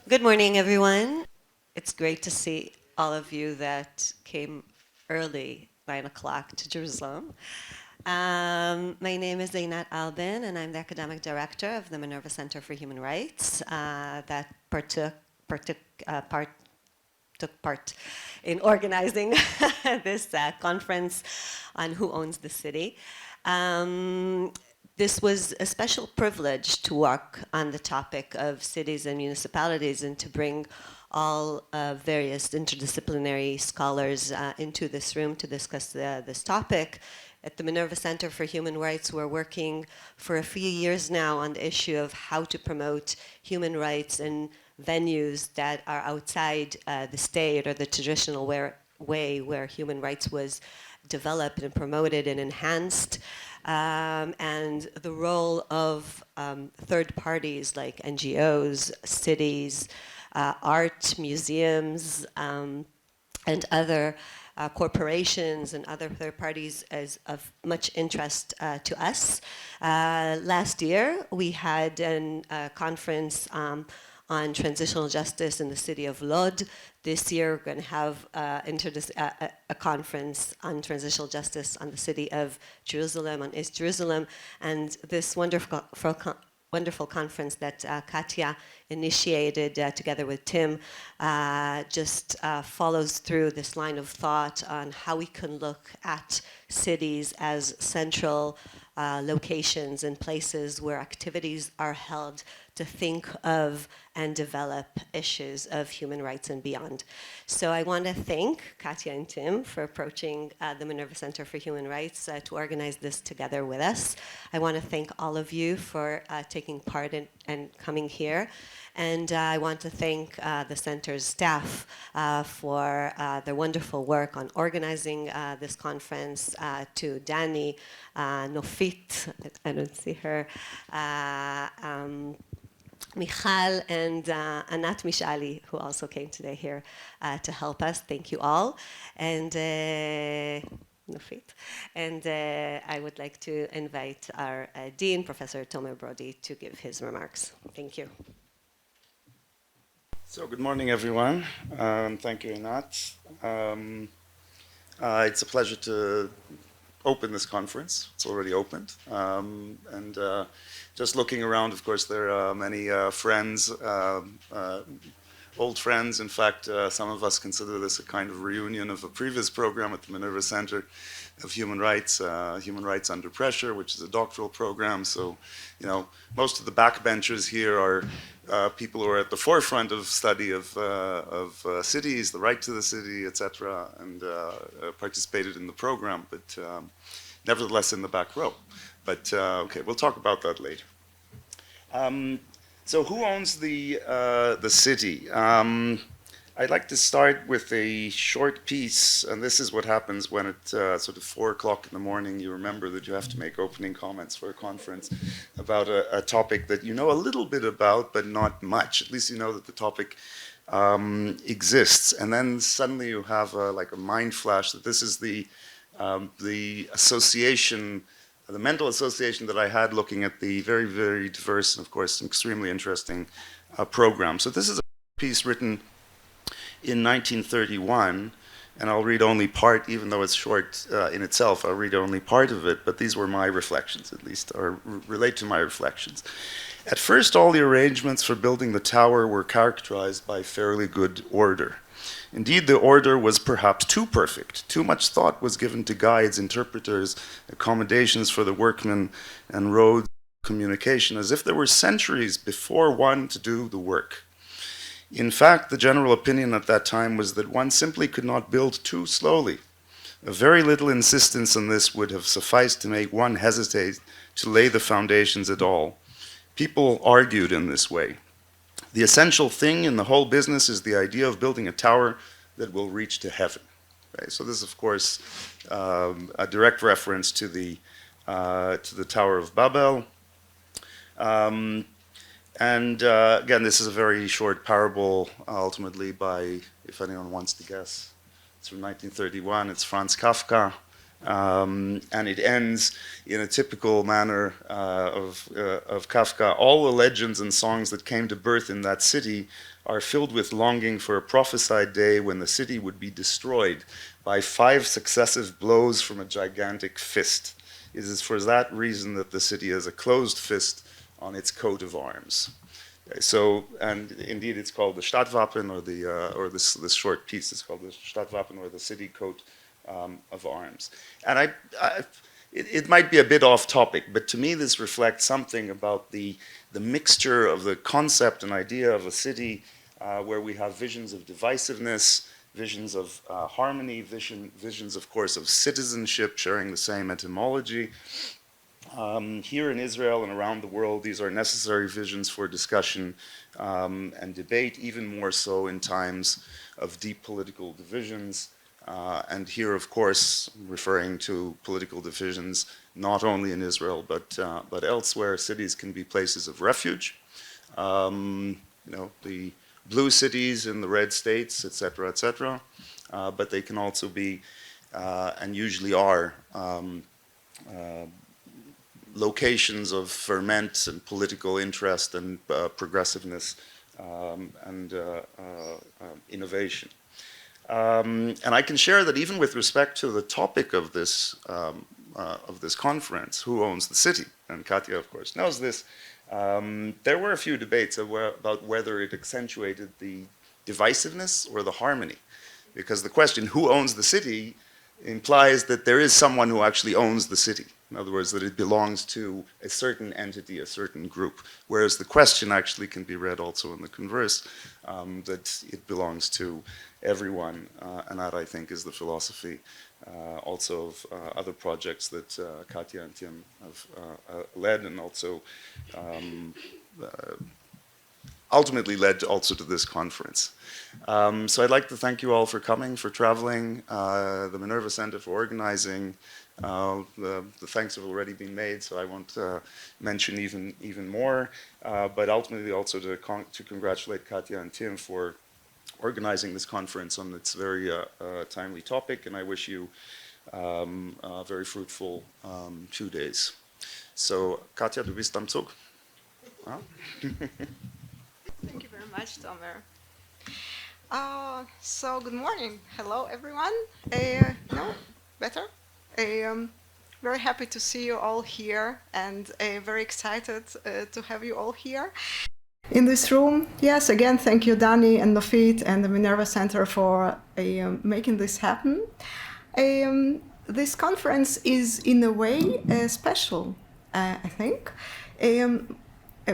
Good morning, everyone. It's great to see all of you that came early, 9 o'clock, to Jerusalem. My name is Einat Albin, and I'm the academic director of the Minerva Center for Human Rights that partook, part, took part in organizing this conference on who owns the city. Um, this was a special privilege to work on the topic of cities and municipalities and to bring all various interdisciplinary scholars into this room to discuss this topic. At the Minerva Center for Human Rights, we're working for a few years now on the issue of how to promote human rights in venues that are outside the state or the traditional way where human rights was developed and promoted and enhanced, and the role of third parties like NGOs, cities, art, museums, and other corporations and other third parties is of much interest to us. Last year, we had a conference on transitional justice in the city of Lod. This year, we're going to have a conference on transitional justice on the city of Jerusalem, on East Jerusalem, and this wonderful conference that Katya initiated together with Tim just follows through this line of thought on how we can look at cities as central locations and places where activities are held to think of and develop issues of human rights and beyond. So I want to thank Katya and Tim for approaching the Minerva Center for Human Rights to organize this together with us. I want to thank all of you for taking part and coming here. And I want to thank the center's staff for their wonderful work on organizing this conference, to Dani, Nofit, I don't see her, Michal and Anat Mishali, who also came today here to help us. Thank you all. And Nofit. And I would like to invite our Dean, Professor Tomer Brody, to give his remarks. Thank you. So good morning, everyone. Thank you, Einat. It's a pleasure to open this conference. It's already opened. Just looking around, of course, there are many friends, old friends. In fact, some of us consider this a kind of reunion of a previous program at the Minerva Center of Human Rights Under Pressure, which is a doctoral program. So, you know, most of the backbenchers here are people who are at the forefront of study of cities, the right to the city, etc., and participated in the program, but nevertheless in the back row. But okay, we'll talk about that later. So who owns the city? I'd like to start with a short piece, and this is what happens when at sort of 4 o'clock in the morning you remember that you have to make opening comments for a conference about a topic that you know a little bit about, but not much. At least you know that the topic exists, and then suddenly you have like a mind flash that this is the association, the mental association that I had looking at the very, very diverse and, of course, extremely interesting program. So this is a piece written in 1931, and I'll read only part, even though it's short in itself, I'll read only part of it, but these were my reflections, at least, or relate to my reflections. At first, all the arrangements for building the tower were characterized by fairly good order. Indeed, the order was perhaps too perfect. Too much thought was given to guides, interpreters, accommodations for the workmen, and roads communication, as if there were centuries before one to do the work. In fact, the general opinion at that time was that one simply could not build too slowly. A very little insistence on this would have sufficed to make one hesitate to lay the foundations at all. People argued in this way. The essential thing in the whole business is the idea of building a tower that will reach to heaven. Okay, so this is, of course, a direct reference to the Tower of Babel. Again, this is a very short parable, ultimately by, if anyone wants to guess, it's from 1931. It's Franz Kafka. And it ends in a typical manner of Kafka. All the legends and songs that came to birth in that city are filled with longing for a prophesied day when the city would be destroyed by 5 successive blows from a gigantic fist. It is for that reason that the city has a closed fist on its coat of arms. So, and indeed, it's called the Stadtwappen, or this short piece is called the Stadtwappen, or the city coat of arms. And it might be a bit off topic, but to me, this reflects something about the mixture of the concept and idea of a city where we have visions of divisiveness, visions of harmony, visions, of course, of citizenship sharing the same etymology. Here in Israel and around the world, these are necessary visions for discussion and debate, even more so in times of deep political divisions. And here, of course, referring to political divisions, not only in Israel, but elsewhere, cities can be places of refuge. The blue cities in the red states, et cetera, but they can also be, and usually are, locations of ferment and political interest and progressiveness and innovation. And I can share that even with respect to the topic of this conference, who owns the city, and Katya, of course, knows this, there were a few debates about whether it accentuated the divisiveness or the harmony. Because the question, who owns the city, implies that there is someone who actually owns the city. In other words, that it belongs to a certain entity, a certain group. Whereas the question actually can be read also in the converse, that it belongs to everyone. And that, I think, is the philosophy also of other projects that Katya and Tim have led, and also ultimately led also to this conference. So I'd like to thank you all for coming, for traveling, the Minerva Center for organizing. The thanks have already been made, so I won't mention even more. But ultimately also to congratulate Katya and Tim for organizing this conference on its very timely topic, and I wish you a very fruitful 2 days. So Katya, du bist am Zug. Ja? Thank you very much, Tomer. So good morning. Hello, everyone. No, better. Very happy to see you all here, and very excited to have you all here in this room. Yes, again, thank you, Dani and Nofit and the Minerva Center for making this happen. This conference is, in a way, special, I think.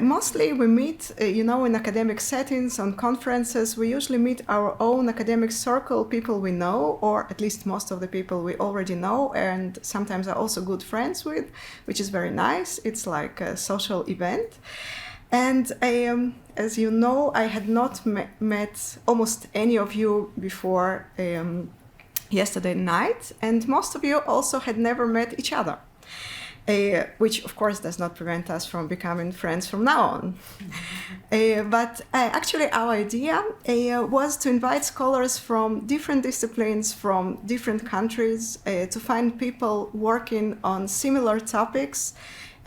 Mostly we meet, in academic settings, on conferences. We usually meet our own academic circle, people we know, or at least most of the people we already know, and sometimes are also good friends with, which is very nice. It's like a social event. And as you know, I had not met almost any of you before yesterday night, and most of you also had never met each other. Which of course does not prevent us from becoming friends from now on. But actually our idea was to invite scholars from different disciplines, from different countries, to find people working on similar topics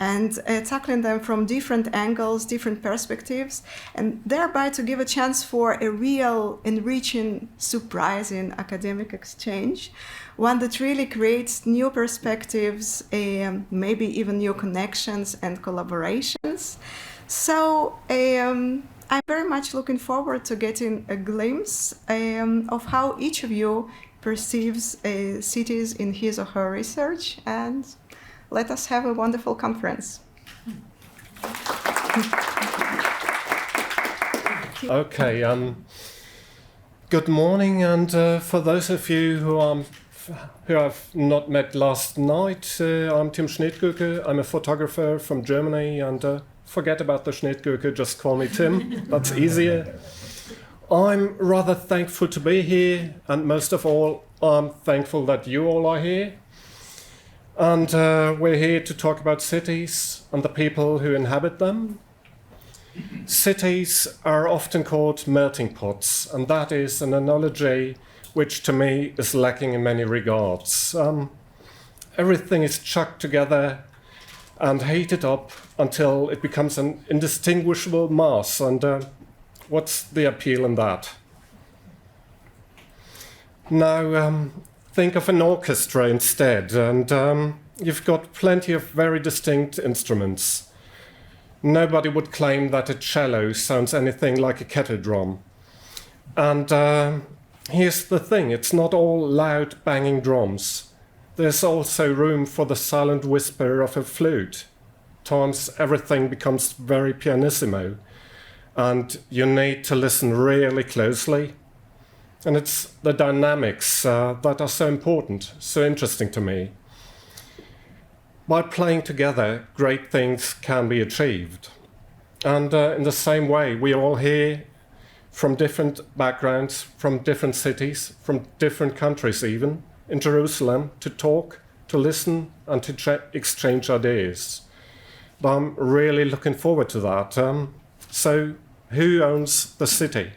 and tackling them from different angles, different perspectives, and thereby to give a chance for a real, enriching, surprising academic exchange, one that really creates new perspectives, maybe even new connections and collaborations. So I'm very much looking forward to getting a glimpse of how each of you perceives cities in his or her research, and let us have a wonderful conference. Okay, good morning, and for those of you who I've not met last night, I'm Tim Schnittgurke. I'm a photographer from Germany, and forget about the Schnittgurke, just call me Tim, that's easier. I'm rather thankful to be here, and most of all, I'm thankful that you all are here. And we're here to talk about cities and the people who inhabit them. Cities are often called melting pots, and that is an analogy which to me is lacking in many regards. everything is chucked together and heated up until it becomes an indistinguishable mass. And what's the appeal in that? Now, think of an orchestra instead, and you've got plenty of very distinct instruments. Nobody would claim that a cello sounds anything like a kettle drum. And here's the thing, it's not all loud banging drums. There's also room for the silent whisper of a flute. Times everything becomes very pianissimo, and you need to listen really closely. And it's the dynamics that are so important, so interesting to me. By playing together, great things can be achieved. And in the same way, we are all here from different backgrounds, from different cities, from different countries even, in Jerusalem, to talk, to listen, and to exchange ideas. But I'm really looking forward to that. So, who owns the city?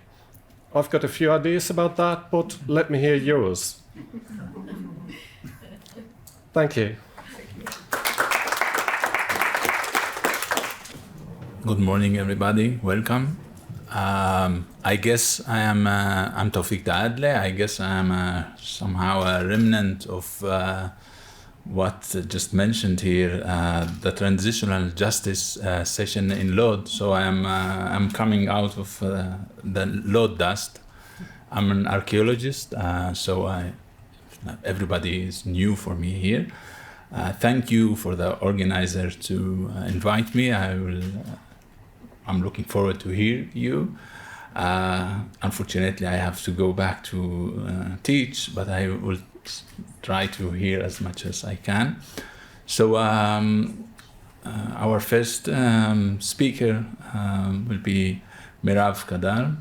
I've got a few ideas about that, but let me hear yours. Thank you. Good morning, everybody. Welcome. I guess I'm Tawfiq Daadle. I guess I'm somehow a remnant of what just mentioned here, the transitional justice session in Lod. So I'm coming out of the Lod dust. I'm an archaeologist, so everybody is new for me here. Thank you for the organizer to invite me. I'm looking forward to hear you. Unfortunately, I have to go back to teach, but I will try to hear as much as I can. So our first speaker will be Merav Kadar.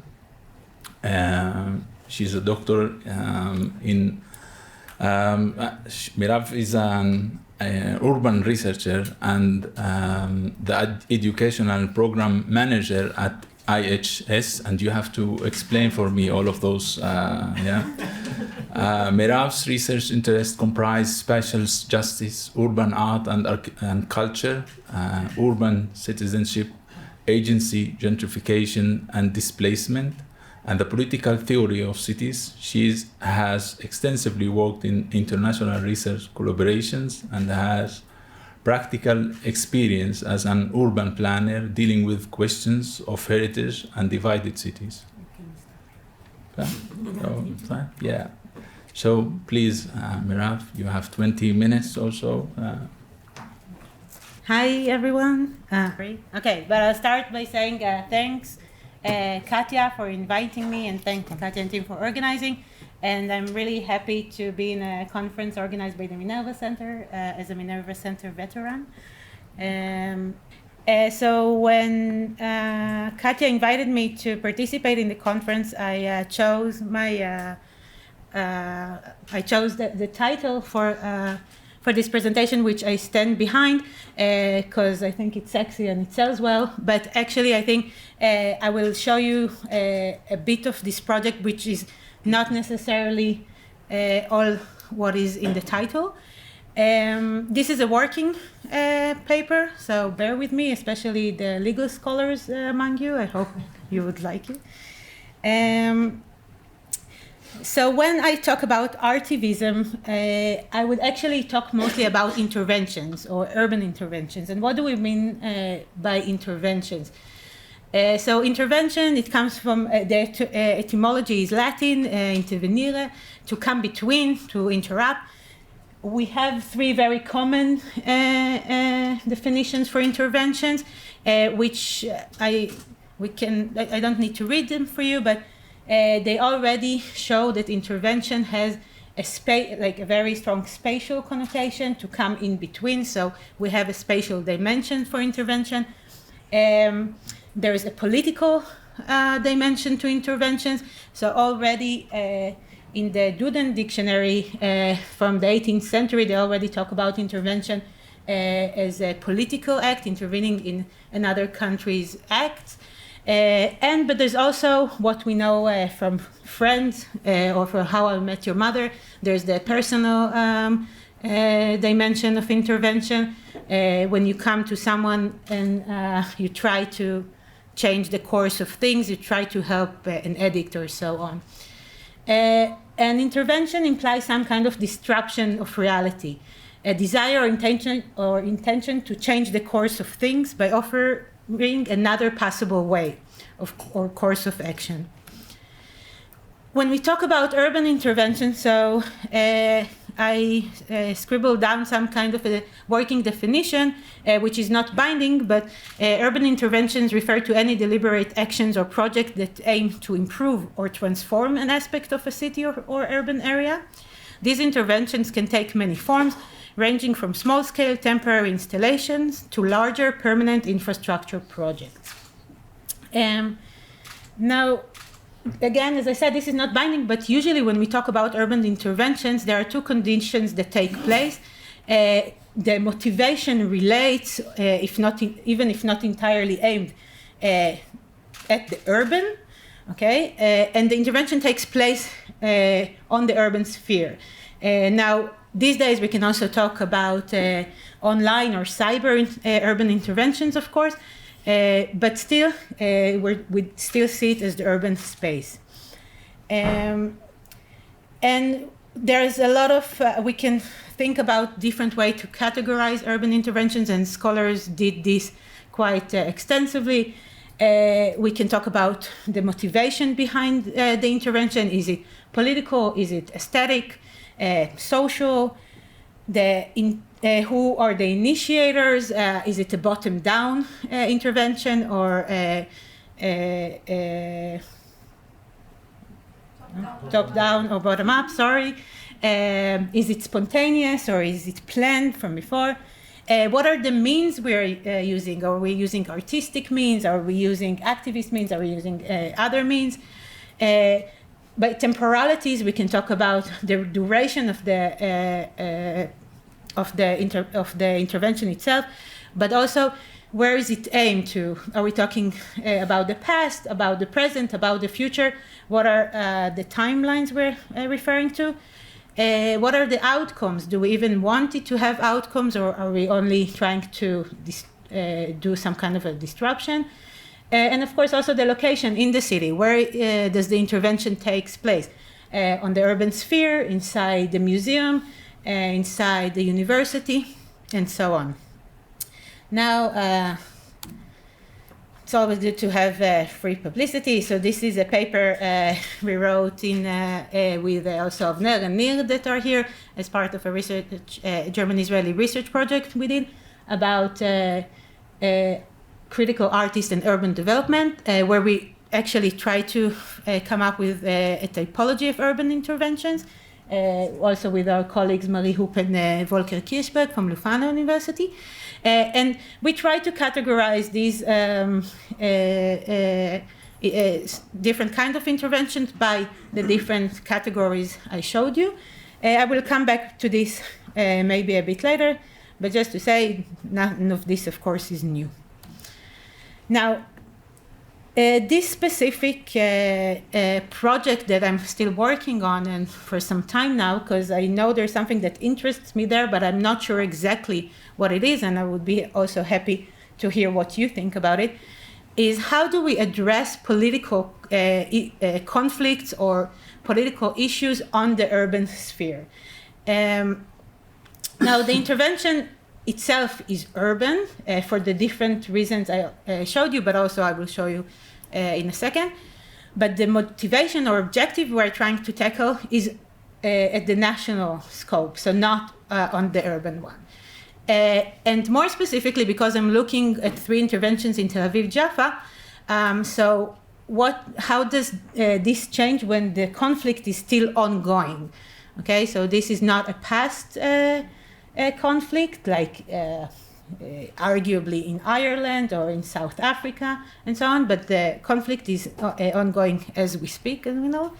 She's a doctor in... Merav is an urban researcher and the educational program manager at IHS, and you have to explain for me all of those. Merav's research interests comprise spatial justice, urban art and culture, urban citizenship, agency, gentrification and displacement, and the political theory of cities. She has extensively worked in international research collaborations and has practical experience as an urban planner dealing with questions of heritage and divided cities. Yeah. So please, Merav, you have 20 minutes or so. Hi, everyone. Okay, but I'll start by saying thanks, Katya, for inviting me, and thank Katya and team for organizing. And I'm really happy to be in a conference organized by the Minerva Center as a Minerva Center veteran. So when Katya invited me to participate in the conference, I chose the title for this presentation, which I stand behind because I think it's sexy and it sells well. But actually, I think I will show you a bit of this project, which is not necessarily all what is in the title. This is a working paper, so bear with me, especially the legal scholars among you. I hope you would like it. So when I talk about artivism, I would actually talk mostly about interventions or urban interventions. And what do we mean by interventions? So intervention, it comes from the etymology is Latin, intervenire, to come between, to interrupt. We have three very common definitions for interventions, which I don't need to read them for you, but they already show that intervention has a very strong spatial connotation, to come in between. So we have a spatial dimension for intervention. There is a political dimension to interventions. So already in the Duden dictionary from the 18th century, they already talk about intervention as a political act, intervening in another country's acts. But there's also what we know from Friends or from How I Met Your Mother. There's the personal dimension of intervention, when you come to someone and you try to change the course of things, you try to help an addict or so on. An intervention implies some kind of disruption of reality, a desire or intention to change the course of things by offering another possible way or course of action. When we talk about urban intervention, so I scribbled down some kind of a working definition, which is not binding, but urban interventions refer to any deliberate actions or projects that aim to improve or transform an aspect of a city or urban area. These interventions can take many forms, ranging from small-scale temporary installations to larger permanent infrastructure projects. Now, again, as I said, this is not binding, but usually when we talk about urban interventions, there are two conditions that take place. The motivation relates, even if not entirely aimed at the urban, okay? And the intervention takes place on the urban sphere. Now, these days we can also talk about online or cyber urban interventions, of course, but still, we still see it as the urban space. And there's a lot of, we can think about different ways to categorize urban interventions, and scholars did this quite extensively. We can talk about the motivation behind the intervention. Is it political? Is it aesthetic? Social? Who are the initiators? Is it a bottom-down intervention or top-down or bottom-up? Sorry. Is it spontaneous or is it planned from before? What are the means we're using? Are we using artistic means? Are we using activist means? Are we using other means? By temporalities, we can talk about the duration of the intervention itself, but also where is it aimed to? Are we talking about the past, about the present, about the future? What are the timelines we're referring to? What are the outcomes? Do we even want it to have outcomes, or are we only trying to do some kind of a disruption? And of course, also the location in the city. Where does the intervention take place? On the urban sphere, inside the museum, inside the university, and so on. Now, it's always good to have free publicity. So this is a paper we wrote in with also Avner and Nir that are here as part of a research, German-Israeli research project we did about critical artists and urban development, where we actually try to come up with a typology of urban interventions, also with our colleagues Marie Hupp and Volker Kirchberg from Leuphana University. And we try to categorize these different kinds of interventions by the different categories I showed you. I will come back to this maybe a bit later, but just to say, none of this, of course, is new. Now, this specific project that I'm still working on, and for some time now, because I know there's something that interests me there, but I'm not sure exactly what it is, and I would be also happy to hear what you think about it, is how do we address political conflicts or political issues on the urban sphere? Now, the intervention itself is urban for the different reasons I showed you, but also I will show you in a second. But the motivation or objective we're trying to tackle is at the national scope, so not on the urban one. And more specifically, because I'm looking at 3 interventions in Tel Aviv Jaffa, so how does this change when the conflict is still ongoing? Okay, so this is not a past conflict like arguably in Ireland or in South Africa and so on, but the conflict is ongoing as we speak, as we know.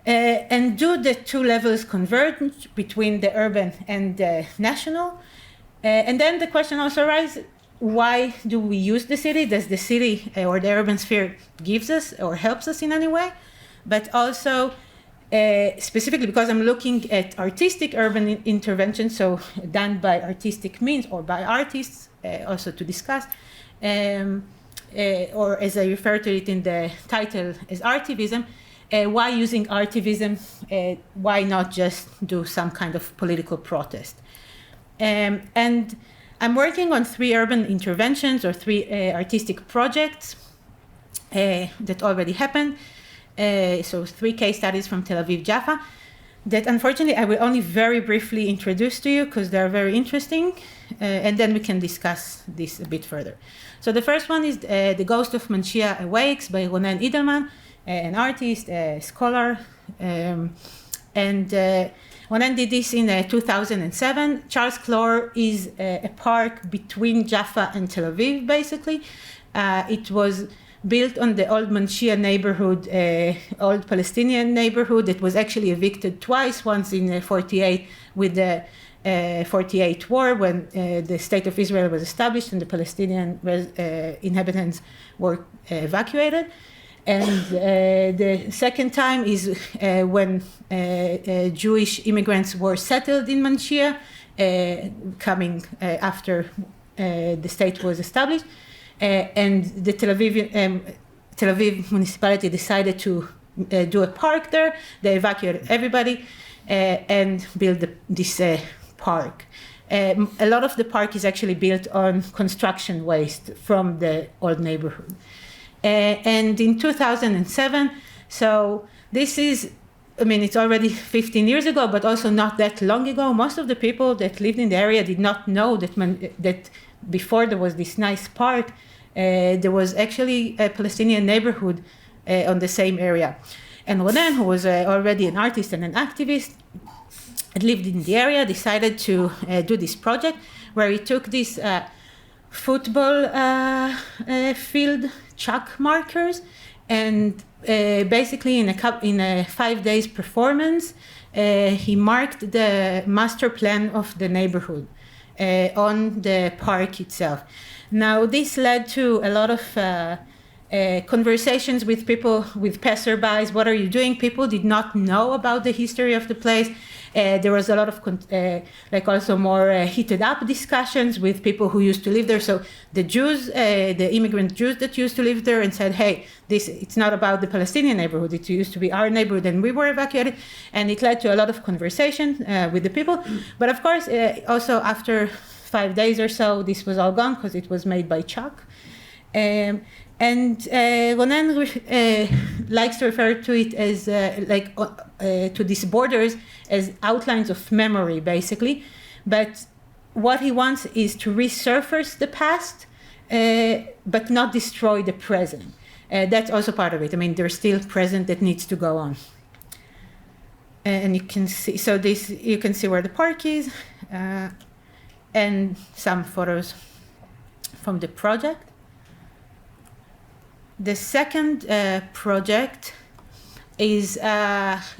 And do the 2 levels converge between the urban and the national? And then the question also arises, why do we use the city? Does the city or the urban sphere gives us or helps us in any way? But also, specifically because I'm looking at artistic urban intervention, so done by artistic means or by artists, also to discuss, or as I refer to it in the title as artivism. Why using artivism? Why not just do some kind of political protest? And I'm working on 3 urban interventions or 3 artistic projects that already happened. So 3 case studies from Tel Aviv Jaffa that unfortunately I will only very briefly introduce to you because they're very interesting, and then we can discuss this a bit further. So the first one is The Ghost of Manshia Awakes by Ronen Idelman, an artist, a scholar, and Ronen did this in 2007. Charles Clore is a park between Jaffa and Tel Aviv, basically. It was built on the old Manshia neighborhood, old Palestinian neighborhood that was actually evicted twice, once in 48 with the 48 war when the state of Israel was established and the Palestinian inhabitants were evacuated. And the second time is when Jewish immigrants were settled in Manshia, coming after the state was established. And the Tel Aviv municipality decided to do a park there. They evacuated everybody and built this park. A lot of the park is actually built on construction waste from the old neighborhood. And in 2007, so this is, I mean, it's already 15 years ago, but also not that long ago. Most of the people that lived in the area did not know that before there was this nice park, there was actually a Palestinian neighborhood on the same area. And Ronen, who was already an artist and an activist, had lived in the area, decided to do this project where he took this football field chalk markers and basically in a 5 days performance, he marked the master plan of the neighborhood on the park itself. Now, this led to a lot of conversations with people, with passerbys. What are you doing? People did not know about the history of the place. There was a lot of also more heated up discussions with people who used to live there. So the Jews, the immigrant Jews that used to live there and said, hey, it's not about the Palestinian neighborhood. It used to be our neighborhood and we were evacuated. And it led to a lot of conversation with the people. But of course, also after 5 days or so, this was all gone because it was made by chalk. And Ronen likes to refer to it as to these borders as outlines of memory, basically. But what he wants is to resurface the past, but not destroy the present. That's also part of it. I mean, there's still present that needs to go on. And you can see, so this you can see where the park is, and some photos from the project. The second project is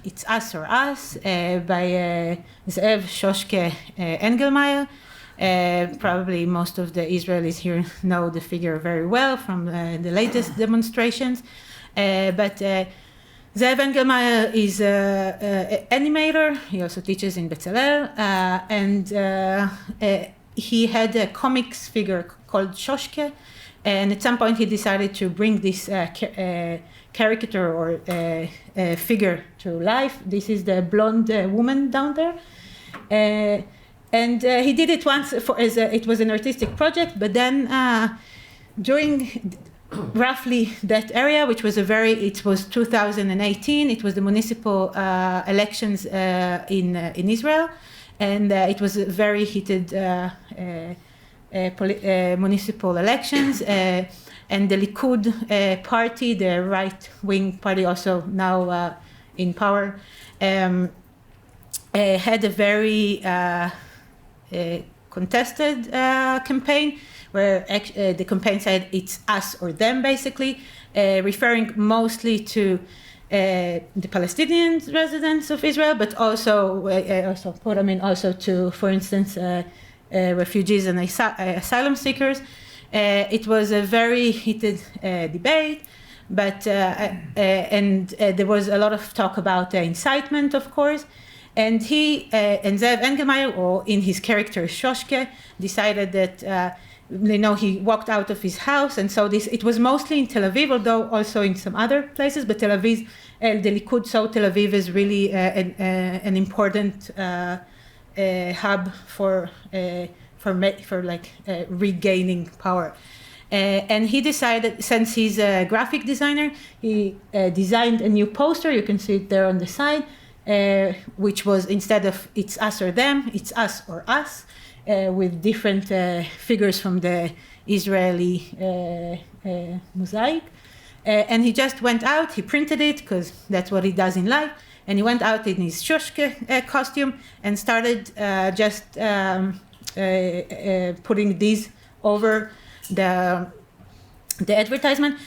It's Us or Us by Ze'ev Shoshke Engelmeyer. Probably most of the Israelis here know the figure very well from the latest demonstrations. But Ze'ev Engelmeyer is an animator. He also teaches in Betzalel. And he had a comics figure called Shoshke. And at some point, he decided to bring this caricature or figure to life. This is the blonde woman down there. And he did it once it was an artistic project, but then during roughly that area, which was it was 2018, it was the municipal elections in Israel, and it was a very heated municipal elections, and the Likud party, the right-wing party, also now in power, had a very contested campaign, where the campaign said it's us or them, basically, referring mostly to the Palestinian residents of Israel, but also to, for instance, refugees and asylum seekers. It was a very heated debate. but there was a lot of talk about incitement, of course. And he and Zev Engelmeyer, or in his character Shoshke, decided that he walked out of his house, and so it was mostly in Tel Aviv, although also in some other places. But Tel Aviv, the Likud saw Tel Aviv as really an important hub for regaining power. And he decided, since he's a graphic designer, he designed a new poster. You can see it there on the side. Which was, instead of "it's us or them," it's "us or us," with different figures from the Israeli mosaic. And he just went out, he printed it, because that's what he does in life, and he went out in his Shoshke costume and started putting these over the advertisement.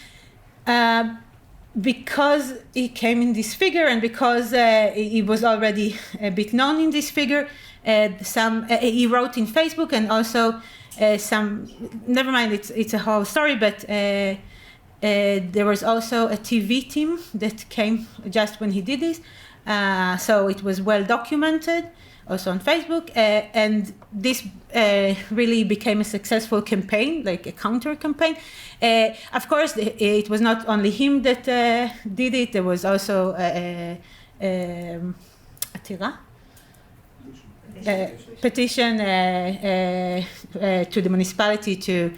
Because he came in this figure, and because he was already a bit known in this figure, he wrote in Facebook, and also never mind, it's a whole story, but there was also a TV team that came just when he did this, so it was well documented also on Facebook, and this really became a successful campaign, like a counter campaign. Of course, it was not only him that did it. There was also petition to the municipality to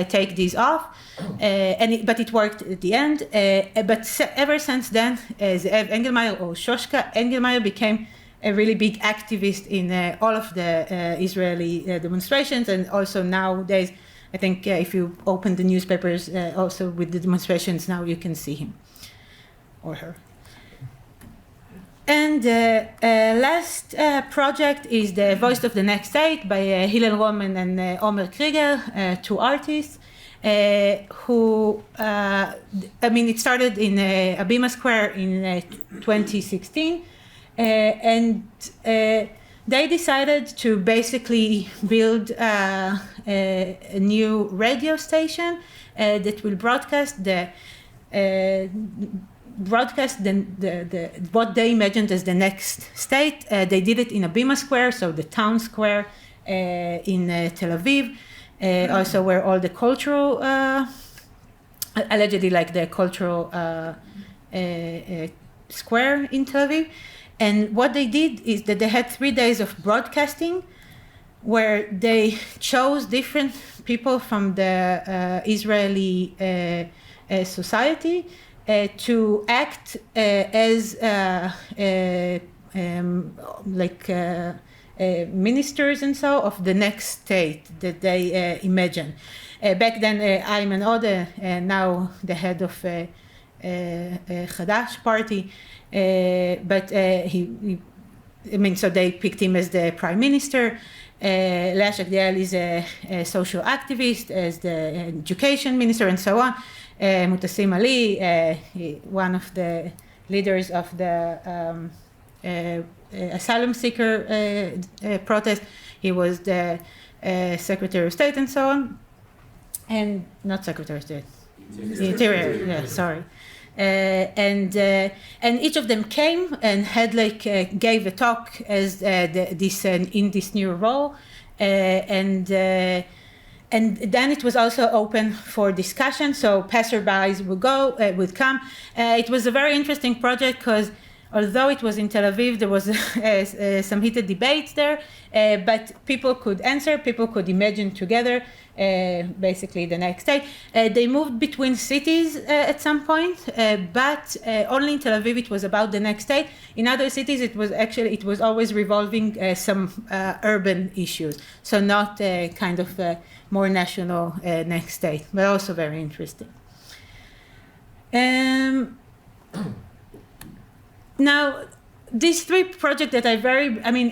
take these off, but it worked at the end. But ever since then, Zev Engelmeyer, or Shoshka Engelmeyer, became a really big activist in all of the Israeli demonstrations, and also nowadays, I think if you open the newspapers, also with the demonstrations now, you can see him or her. And last project is the Voice of the Next State by Hillel Roman and Omer Krieger, two artists. Who, it started in Abima Square in 2016. And they decided to basically build a new radio station that will broadcast what they imagined as the next state. They did it in Abima Square, so the town square in Tel Aviv, also where all the cultural, allegedly like the cultural square in Tel Aviv. And what they did is that they had 3 days of broadcasting where they chose different people from the Israeli society to act as ministers and so of the next state that they imagine. Back then, Ayman Odeh, now the head of Hadash party, so they picked him as the prime minister. Lea Shagdiel is a social activist, as the education minister, and so on. Mutassim Ali, one of the leaders of the asylum seeker protest, he was the Secretary of State, and so on. And not Secretary of State, Interior. Yeah, sorry. And each of them came and had gave a talk as in this new role, and then it was also open for discussion. So passerbys would come. It was a very interesting project because although it was in Tel Aviv, there was some heated debates there, but people could answer, people could imagine together, basically the next day. They moved between cities at some point, but only in Tel Aviv it was about the next day. In other cities it was always revolving some urban issues, so not kind of more national next day, but also very interesting. Now, these 3 projects that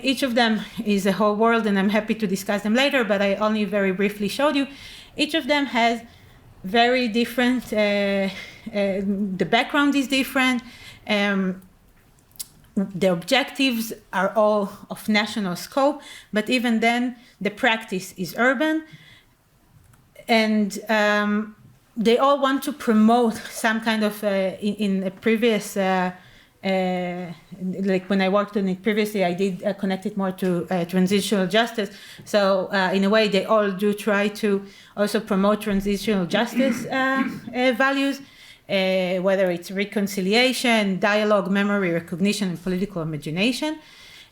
each of them is a whole world, and I'm happy to discuss them later, but I only very briefly showed you. Each of them has very different, the background is different, the objectives are all of national scope, but even then, the practice is urban. And they all want to promote some kind of, in a previous, like when I worked on it previously, I did connect it more to transitional justice. So in a way, they all do try to also promote transitional justice values, whether it's reconciliation, dialogue, memory, recognition, and political imagination.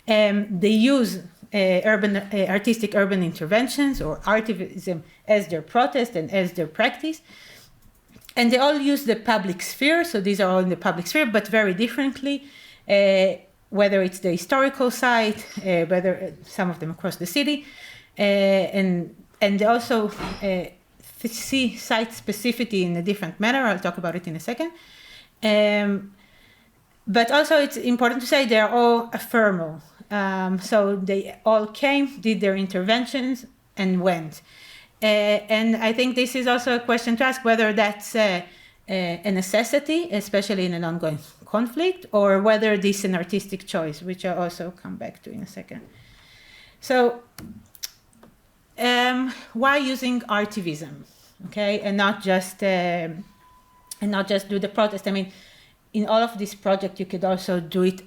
They use artistic urban interventions or artivism as their protest and as their practice. And they all use the public sphere, so these are all in the public sphere, but very differently, whether it's the historical site, whether some of them across the city, and they also see site specificity in a different manner. I'll talk about it in a second. But also it's important to say they're all ephemeral. So they all came, did their interventions, and went. And I think this is also a question to ask whether that's a necessity, especially in an ongoing conflict, or whether this is an artistic choice, which I'll also come back to in a second. So why using artivism, okay, and not just do the protest? I mean, in all of this project, you could also do it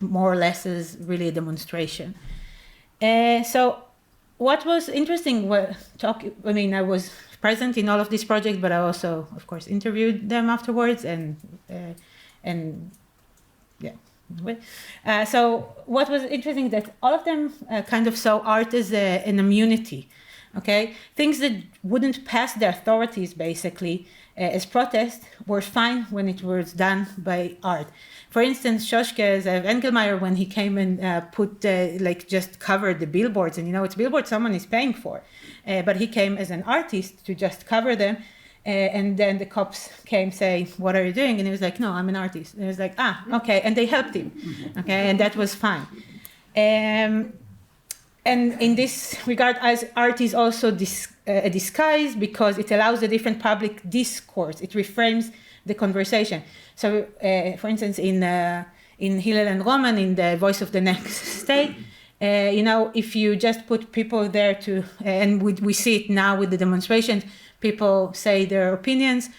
more or less as really a demonstration. So what was interesting, I was present in all of these projects, but I also, of course, interviewed them afterwards, and yeah. So what was interesting that all of them kind of saw art as an immunity, okay? Things that wouldn't pass the authorities, basically, as protest, were fine when it was done by art. For instance, Shoshke Zev Engelmeyer, when he came and just covered the billboards, and it's billboards someone is paying for, but he came as an artist to just cover them, and then the cops came saying, "What are you doing?" And he was like, "No, I'm an artist." And he was like, okay, and they helped him, okay, and that was fine. And in this regard, as art is also a disguise because it allows a different public discourse. It reframes the conversation. So, for instance, in Hillel and Roman, in The Voice of the Next State, if you just put people there and we see it now with the demonstrations, people say their opinions,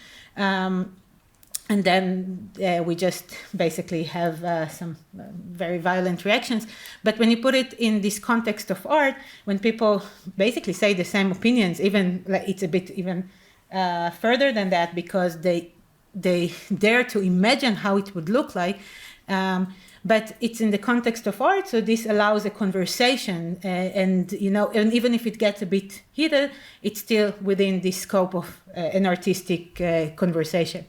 and then we just basically have some very violent reactions. But when you put it in this context of art, when people basically say the same opinions, even it's a bit even further than that, because they dare to imagine how it would look like, but it's in the context of art, so this allows a conversation, and even if it gets a bit heated, it's still within the scope of an artistic conversation.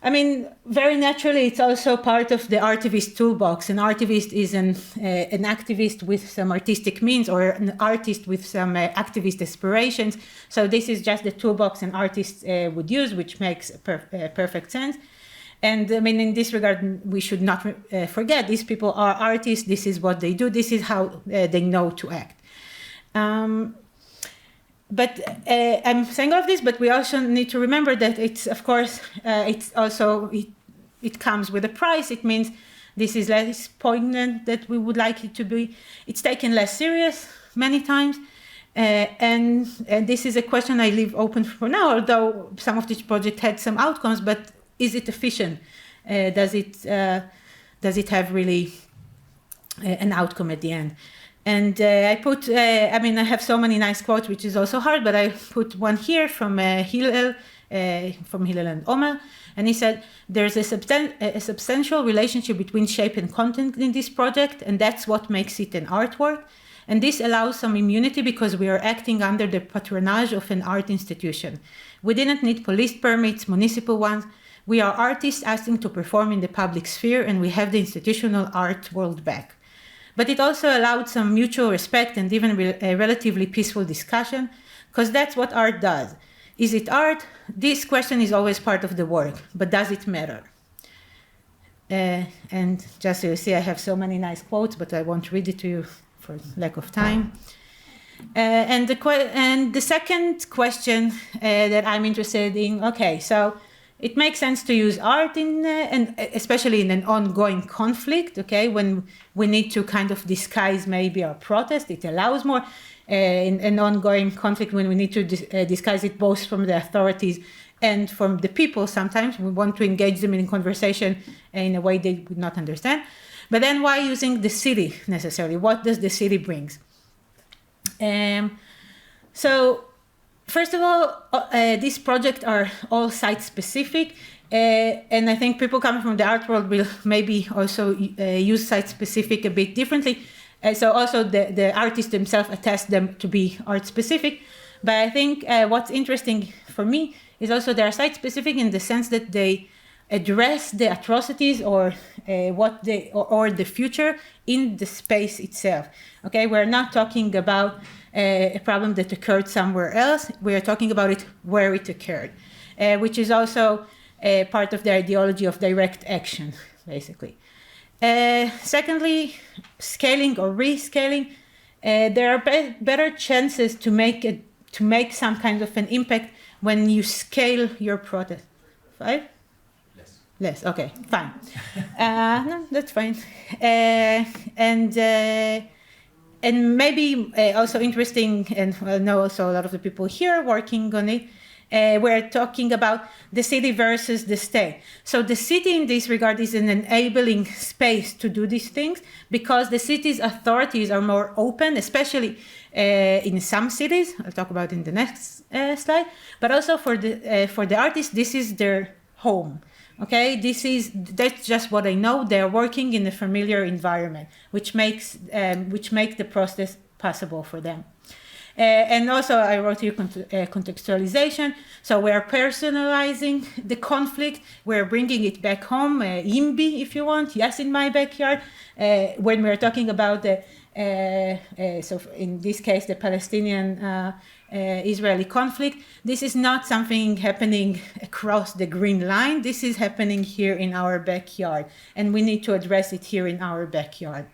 Very naturally, it's also part of the artivist toolbox. An artivist is an activist with some artistic means, or an artist with some activist aspirations. So this is just the toolbox an artist would use, which makes perfect sense. And in this regard, we should not forget these people are artists. This is what they do. This is how they know to act. But I'm saying all of this, but we also need to remember that it's, of course, it's also, it comes with a price. It means this is less poignant that we would like it to be. It's taken less serious many times. And this is a question I leave open for now, although some of this project had some outcomes, but is it efficient? Does it have really an outcome at the end? And I have so many nice quotes, which is also hard, but I put one here from Hillel and Omer, and he said, "There's a substantial relationship between shape and content in this project, and that's what makes it an artwork. And this allows some immunity because we are acting under the patronage of an art institution. We didn't need police permits, municipal ones. We are artists asking to perform in the public sphere, and we have the institutional art world back. But it also allowed some mutual respect and even a relatively peaceful discussion, because that's what art does. Is it art? This question is always part of the work, but does it matter?" And just so you see, I have so many nice quotes, but I won't read it to you for lack of time. And the second question that I'm interested in, okay, so it makes sense to use art and especially in an ongoing conflict, okay, when we need to kind of disguise maybe our protest, it allows more. in an ongoing conflict when we need to discuss it both from the authorities and from the people. Sometimes we want to engage them in conversation in a way they would not understand. But then why using the city necessarily? What does the city bring? So first of all, these projects are all site-specific. And I think people coming from the art world will maybe also use site-specific a bit differently. So also the artists themselves attest them to be art-specific. But I think what's interesting for me is also they are site-specific in the sense that they address the atrocities or the future in the space itself. Okay, we're not talking about a problem that occurred somewhere else. We are talking about it where it occurred, which is also part of the ideology of direct action, basically. Secondly, scaling or rescaling. There are better chances to make some kind of an impact when you scale your protest. 5? Less. Okay, fine. No, that's fine. And maybe also interesting, and I know also a lot of the people here working on it. We're talking about the city versus the state. So the city in this regard is an enabling space to do these things because the city's authorities are more open, especially in some cities. I'll talk about in the next slide. But also for the artists, this is their home. Okay, that's just what I know. They're working in a familiar environment, which makes the process possible for them. And also, I wrote here contextualization. So we're personalizing the conflict. We're bringing it back home, YIMBY, if you want. Yes, in my backyard. When we're talking about so in this case, the Palestinian Israeli conflict, this is not something happening across the green line. This is happening here in our backyard, and we need to address it here in our backyard.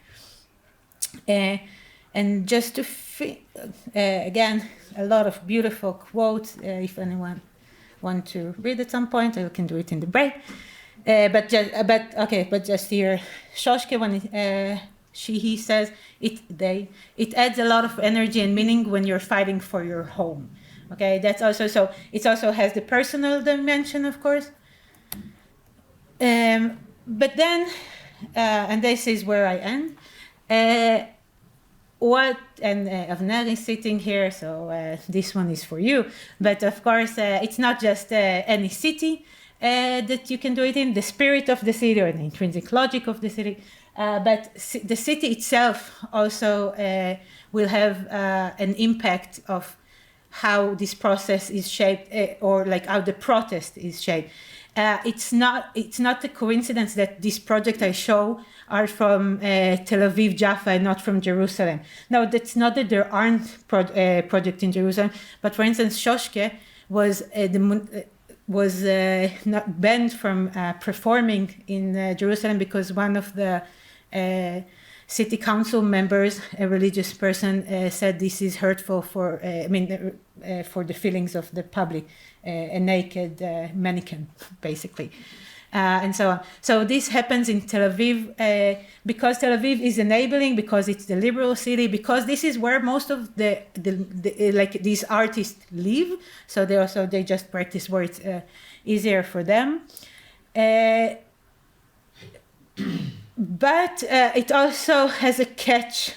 And just to again, a lot of beautiful quotes. If anyone want to read at some point, I can do it in the break. But just here, Shoshke, when he says it adds a lot of energy and meaning when you're fighting for your home. Okay, that's also so. It also has the personal dimension, of course. But then, and this is where I end. Avner is sitting here, so this one is for you. But of course, it's not just any city that you can do it in, the spirit of the city or the intrinsic logic of the city. But the city itself also will have an impact of how this process is shaped, or like how the protest is shaped. It's not a coincidence that this project I show are from Tel Aviv, Jaffa, and not from Jerusalem. No, that's not that there aren't projects in Jerusalem, but for instance, Shoshke was not banned from performing in Jerusalem because one of the city council members, a religious person, said this is hurtful for the feelings of the public, a naked mannequin, basically. And so on. So this happens in Tel Aviv because Tel Aviv is enabling, because it's the liberal city, because this is where most of the these artists live. So they just practice where it's easier for them. But it also has a catch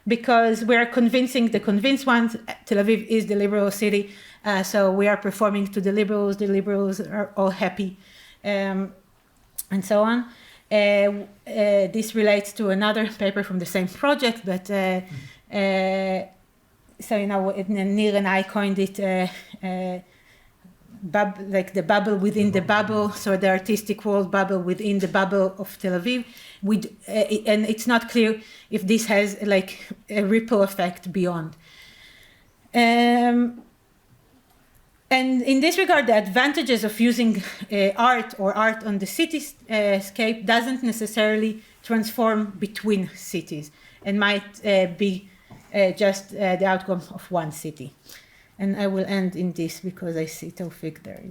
because we're convincing the convinced ones. Tel Aviv is the liberal city, so we are performing to the liberals. The liberals are all happy. And so on. This relates to another paper from the same project, but so Nir and I coined it like the bubble within the bubble, so the artistic world bubble within the bubble of Tel Aviv. And it's not clear if this has like a ripple effect beyond. And in this regard, the advantages of using art on the cityscape doesn't necessarily transform between cities and might be just the outcome of one city. And I will end in this because I see Tawfiq there.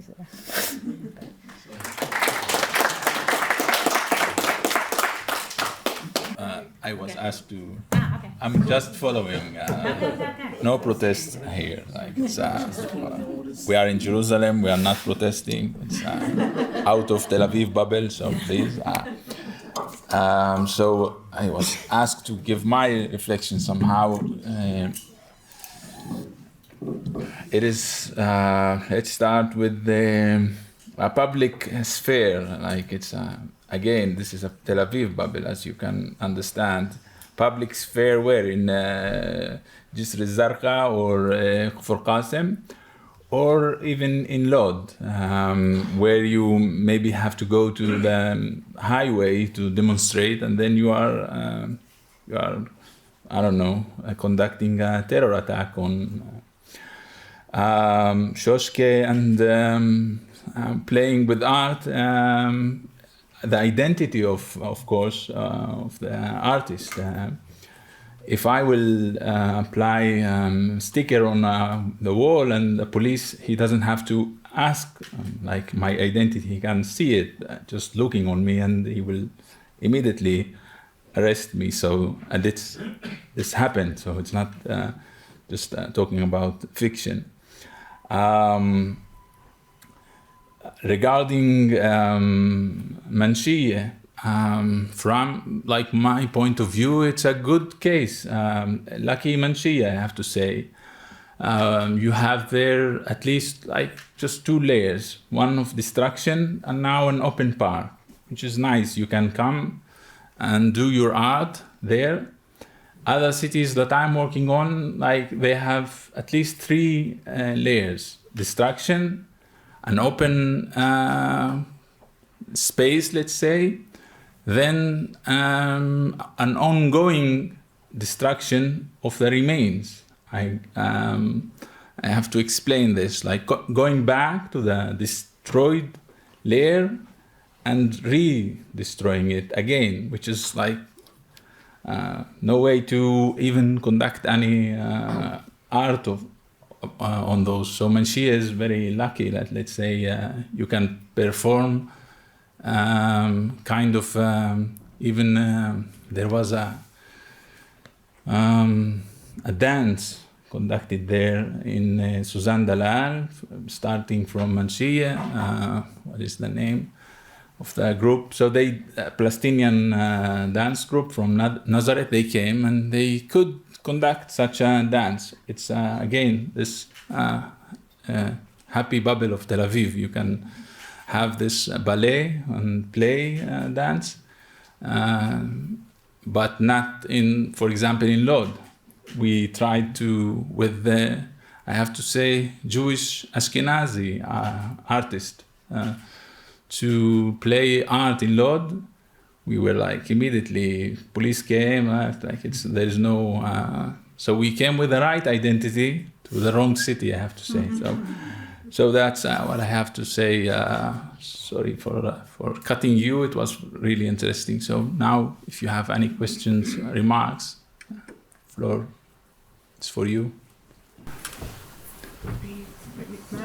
I was asked to... Okay. I'm just following. No protest here. Like it's, we are in Jerusalem. We are not protesting. It's out of Tel Aviv bubble. So please. So I was asked to give my reflection somehow. It is. Let's start with the public sphere. Like it's. Again, this is a Tel Aviv bubble, as you can understand. Public sphere where in Jisr al-Zarqa or Kfar Qasem, or even in Lod, where you maybe have to go to the highway to demonstrate, and then you are I don't know, conducting a terror attack on Shoshke and playing with art. The identity of course, of the artist. If I will apply sticker on the wall and the police, he doesn't have to ask like my identity. He can see it just looking on me, and he will immediately arrest me. So and this happened. So it's not just talking about fiction. Regarding Manshiyeh, from like my point of view, it's a good case. Lucky Manshiyeh, I have to say. You have there at least like just two layers, one of destruction and now an open park, which is nice. You can come and do your art there. Other cities that I'm working on, like they have at least three layers: destruction, an open space, let's say, then an ongoing destruction of the remains. I have to explain this, like going back to the destroyed layer and re-destroying it again, which is like no way to even conduct any art on those. So Manshiyeh is very lucky that, let's say, you can perform kind of even there was a dance conducted there in Suzanne Dalal, starting from Manshiyeh. What is the name of the group? So they, Palestinian dance group from Nazareth, they came and they could conduct such a dance. It's again this happy bubble of Tel Aviv. You can have this ballet and play dance, but not in, for example, in Lod. We tried to, with the, I have to say, Jewish Ashkenazi artist, to play art in Lod. We were like immediately, police came, like there's no, so we came with the right identity to the wrong city, I have to say. So that's what I have to say. Sorry for cutting you. It was really interesting. So now, if you have any questions, remarks, floor, it's for you.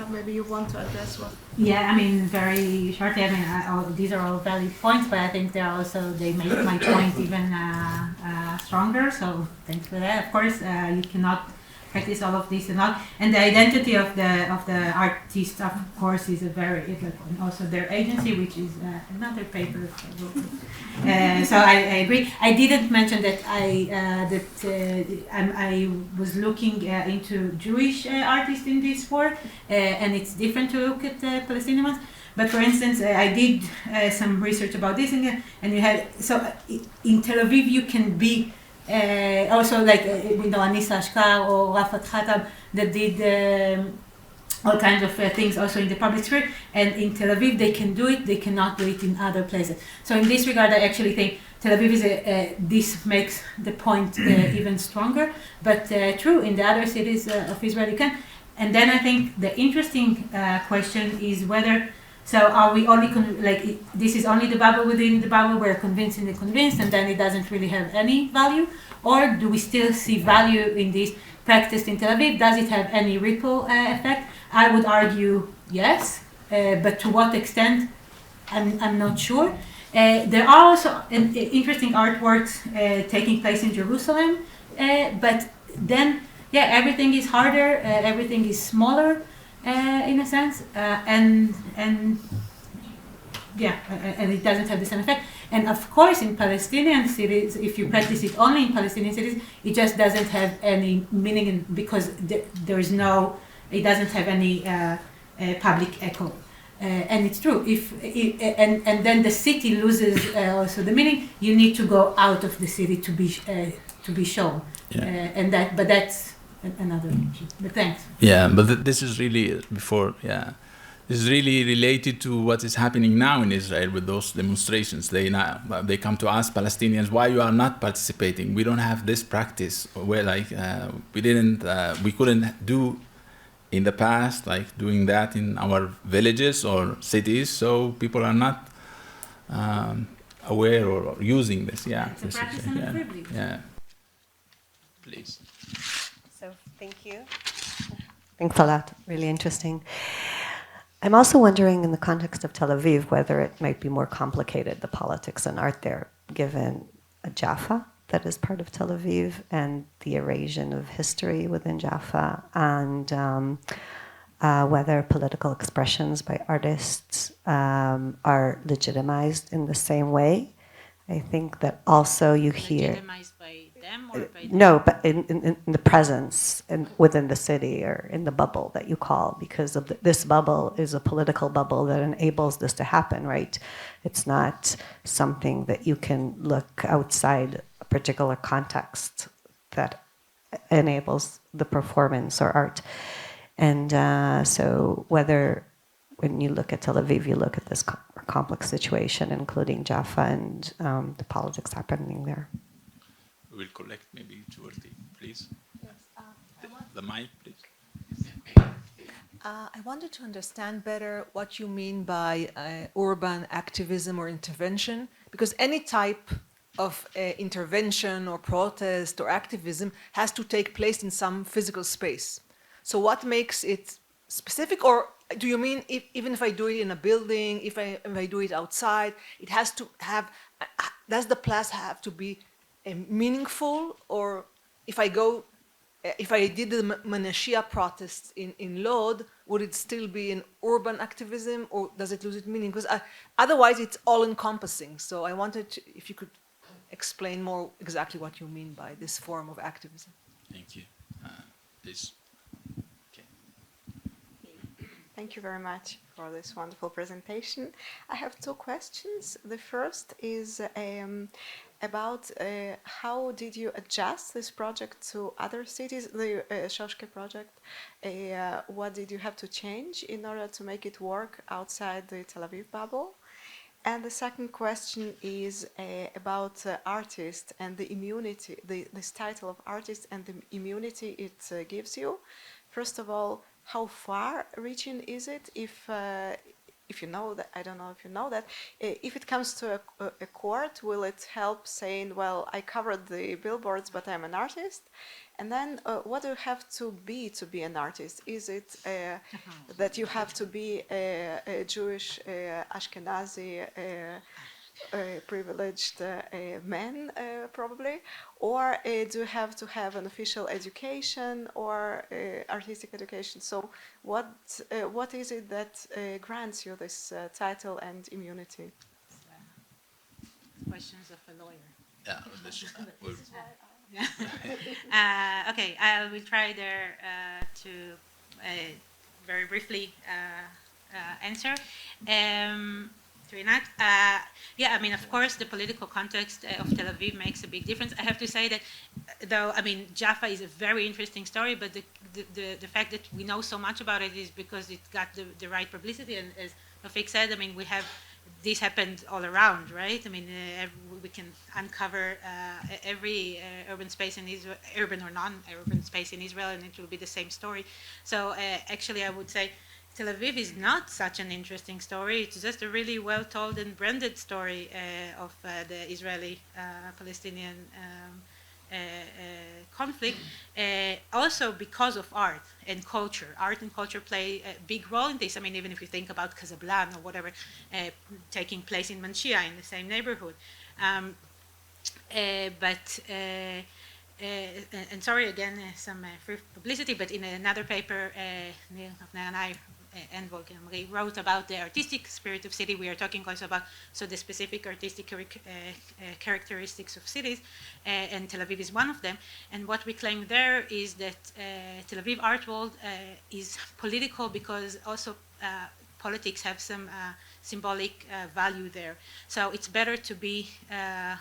Maybe you want to address what? Yeah, I mean, very shortly. I mean, these are all valid points, but I think they're also, they make my point even stronger. So thanks for that. Of course, you cannot practice all of this and all. And the identity of the artist, of course, is a very, and also their agency, which is another paper. So I agree. I didn't mention that I was looking into Jewish artists in this work, and it's different to look at the Palestinian ones. But for instance, I did some research about this, and you had, so in Tel Aviv you can be also like Anissa Ashkar or Rafat Khatab that did all kinds of things also in the public sphere, and in Tel Aviv they can do it, they cannot do it in other places. So in this regard, I actually think Tel Aviv is this makes the point even stronger, but true, in the other cities of Israel you can. And then I think the interesting question is whether, so are we only, this is only the bubble within the bubble, we're convincing the convinced, and then it doesn't really have any value? Or do we still see value in this practiced in Tel Aviv? Does it have any ripple effect? I would argue yes, but to what extent, I'm not sure. There are also interesting artworks taking place in Jerusalem but then, yeah, everything is harder, everything is smaller, in a sense, and yeah, and it doesn't have the same effect. And of course, in Palestinian cities, if you practice it only in Palestinian cities, it just doesn't have any meaning because there is no, it doesn't have any public echo. And it's true. And then the city loses also the meaning. You need to go out of the city to be shown. Yeah. But that's another issue. But thanks. Yeah, but this is really before. Yeah, this is really related to what is happening now in Israel with those demonstrations. They come to us Palestinians, why you are not participating? We don't have this practice. Where we couldn't do in the past, like doing that in our villages or cities, so people are not aware or using this. Yeah, It's a practice and a privilege. Yeah. Please. So thank you. Thanks a lot. Really interesting. I'm also wondering, in the context of Tel Aviv, whether it might be more complicated, the politics and art there, given Jaffa that is part of Tel Aviv and the erosion of history within Jaffa, and whether political expressions by artists are legitimized in the same way. I think that also you hear... Legitimized by them or by them? No, but in the presence within the city or in the bubble that you call, because of this bubble is a political bubble that enables this to happen, right? It's not something that you can look outside a particular context that enables the performance or art. And so whether when you look at Tel Aviv, you look at this complex situation, including Jaffa and the politics happening there. We will collect maybe 2 or 3, please. Yes. The mic, please. I wanted to understand better what you mean by urban activism or intervention, because any type of intervention or protest or activism has to take place in some physical space. So what makes it specific, or do you mean even if I do it in a building, if I do it outside, it has to have, does the place have to be meaningful? Or if I did the Menashia protests in Lod, would it still be an urban activism, or does it lose its meaning? Because otherwise it's all encompassing. So I wanted to, if you could explain more exactly what you mean by this form of activism. Thank you. Please. Thank you very much for this wonderful presentation. I have 2 questions. The first is about how did you adjust this project to other cities, the Shoshke project? What did you have to change in order to make it work outside the Tel Aviv bubble? And the second question is about artists and the immunity, this title of artist and the immunity it gives you. First of all, how far-reaching is it? If you know that, I don't know if you know that. If it comes to a court, will it help saying, well, I covered the billboards, but I'm an artist? And then what do you have to be an artist? Is it that you have to be a Jewish, Ashkenazi, privileged man, probably? Or do you have to have an official education or artistic education? So what is it that grants you this title and immunity? Questions of a lawyer. Yeah. Okay, I will try there to very briefly answer. Rinat. Yeah, I mean, of course, the political context of Tel Aviv makes a big difference. I have to say that, though, I mean, Jaffa is a very interesting story, but the fact that we know so much about it is because it got the right publicity. And as Rafik said, I mean, this happened all around, right? I mean, we can uncover every urban space in Israel, urban or non-urban space in Israel, and it will be the same story. So actually, I would say Tel Aviv is not such an interesting story. It's just a really well-told and branded story of the Israeli-Palestinian conflict, also because of art and culture. Art and culture play a big role in this. I mean, even if you think about Casablanca or whatever, taking place in Manshia, in the same neighborhood. and sorry again, some free publicity, but in another paper, Neil and I and Volker Marie wrote about the artistic spirit of city. We are talking also about the specific artistic characteristics of cities, and Tel Aviv is one of them. And what we claim there is that Tel Aviv art world is political because also politics have some symbolic value there. So it's better to be a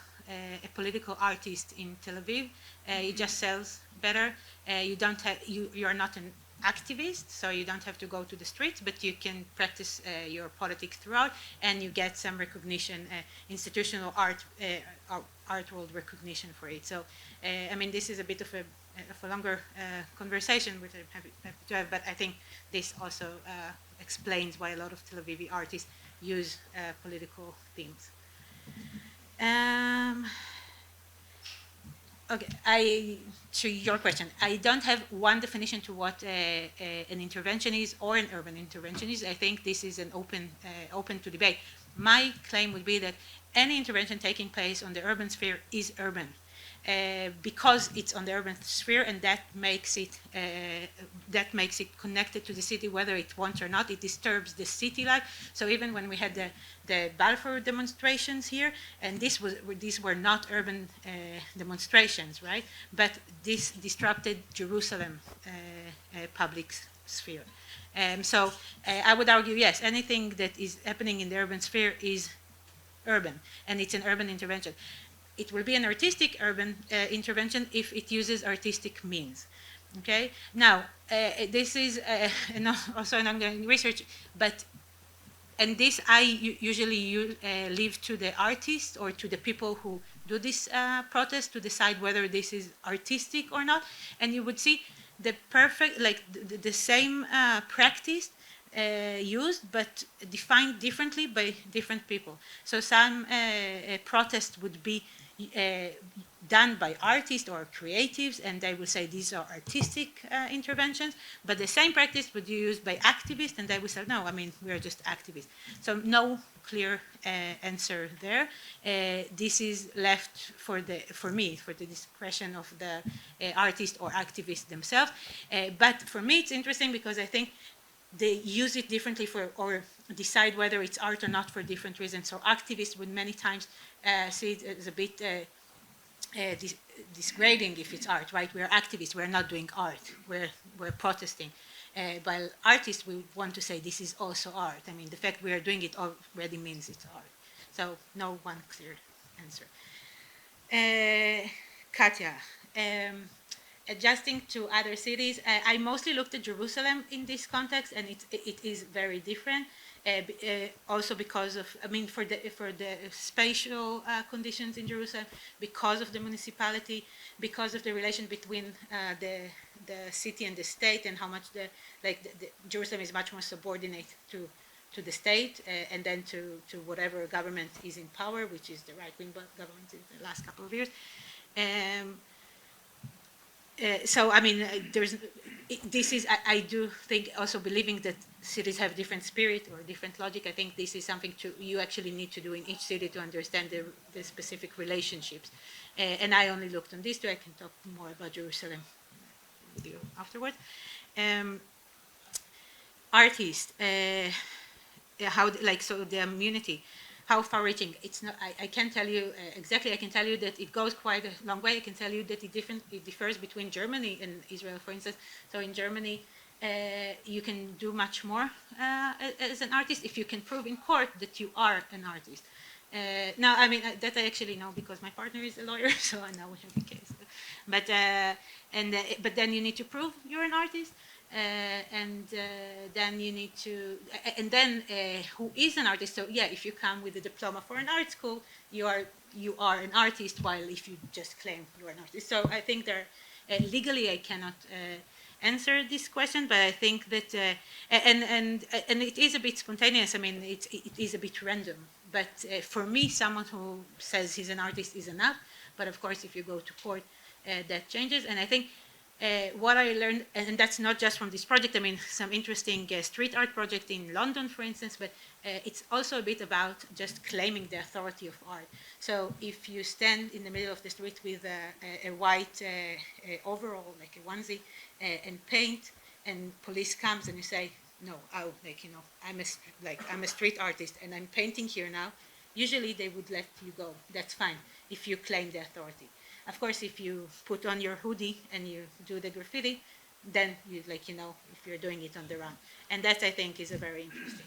political artist in Tel Aviv. It just sells better. You don't have you are not an activist, so you don't have to go to the streets, but you can practice your politics throughout, and you get some recognition, institutional art world recognition for it. So, I mean, this is a bit of a longer conversation, which I'm happy to have, but I think this also explains why a lot of Tel Avivi artists use political themes. Okay, to your question, I don't have one definition to what an intervention is or an urban intervention is. I think this is an open to debate. My claim would be that any intervention taking place on the urban sphere is urban. Because it's on the urban sphere, and that makes it connected to the city, whether it wants or not. It disturbs the city life. So even when we had the Balfour demonstrations here, and these were not urban demonstrations, right? But this disrupted Jerusalem public sphere. So I would argue, yes, anything that is happening in the urban sphere is urban, and it's an urban intervention. It will be an artistic urban intervention if it uses artistic means. Okay. Now, this is also an ongoing research, and this I usually leave to the artists or to the people who do this protest to decide whether this is artistic or not. And you would see the perfect, like the same practice used, but defined differently by different people. So some protests would be done by artists or creatives, and they will say these are artistic interventions, but the same practice would be used by activists, and they will say, no, I mean, we're just activists. So no clear answer there. This is left for the discretion of the artist or activists themselves. But for me, it's interesting because I think they use it differently or decide whether it's art or not for different reasons. So activists would many times see it as a bit disgrading if it's art, right? We're activists, we're not doing art, we're protesting. While artists, we want to say this is also art. I mean, the fact we are doing it already means it's art. So no one clear answer. Katya. Adjusting to other cities, I mostly looked at Jerusalem in this context, and it is very different. Also because of, I mean, for the spatial conditions in Jerusalem, because of the municipality, because of the relation between the city and the state, and how much Jerusalem is much more subordinate to the state, and then to whatever government is in power, which is the right-wing government in the last couple of years. So, I mean, I do think also believing that cities have different spirit or different logic. I think this is something you actually need to do in each city to understand the specific relationships. And I only looked on these two. I can talk more about Jerusalem with you afterwards. Artists, so the immunity. How far-reaching? It's not. I can't tell you exactly. I can tell you that it goes quite a long way. I can tell you that it differs between Germany and Israel, for instance. So in Germany, you can do much more as an artist if you can prove in court that you are an artist. Now, I mean that I actually know because my partner is a lawyer, so I know we have the case. But then you need to prove you're an artist. And then you need to, and then who is an artist? So yeah, if you come with a diploma for an art school, you are an artist. While if you just claim you are an artist, so I think legally I cannot answer this question, but I think that and it is a bit spontaneous. I mean, it is a bit random. But for me, someone who says he's an artist is enough. But of course, if you go to court, that changes. And I think what I learned, and that's not just from this project, I mean, some interesting street art project in London, for instance, but it's also a bit about just claiming the authority of art. So if you stand in the middle of the street with a white overall, like a onesie, and paint, and police comes and you say, no, I'm a street artist and I'm painting here now, usually they would let you go. That's fine if you claim the authority. Of course, if you put on your hoodie and you do the graffiti, then you if you're doing it on the run. And that, I think, is a very interesting.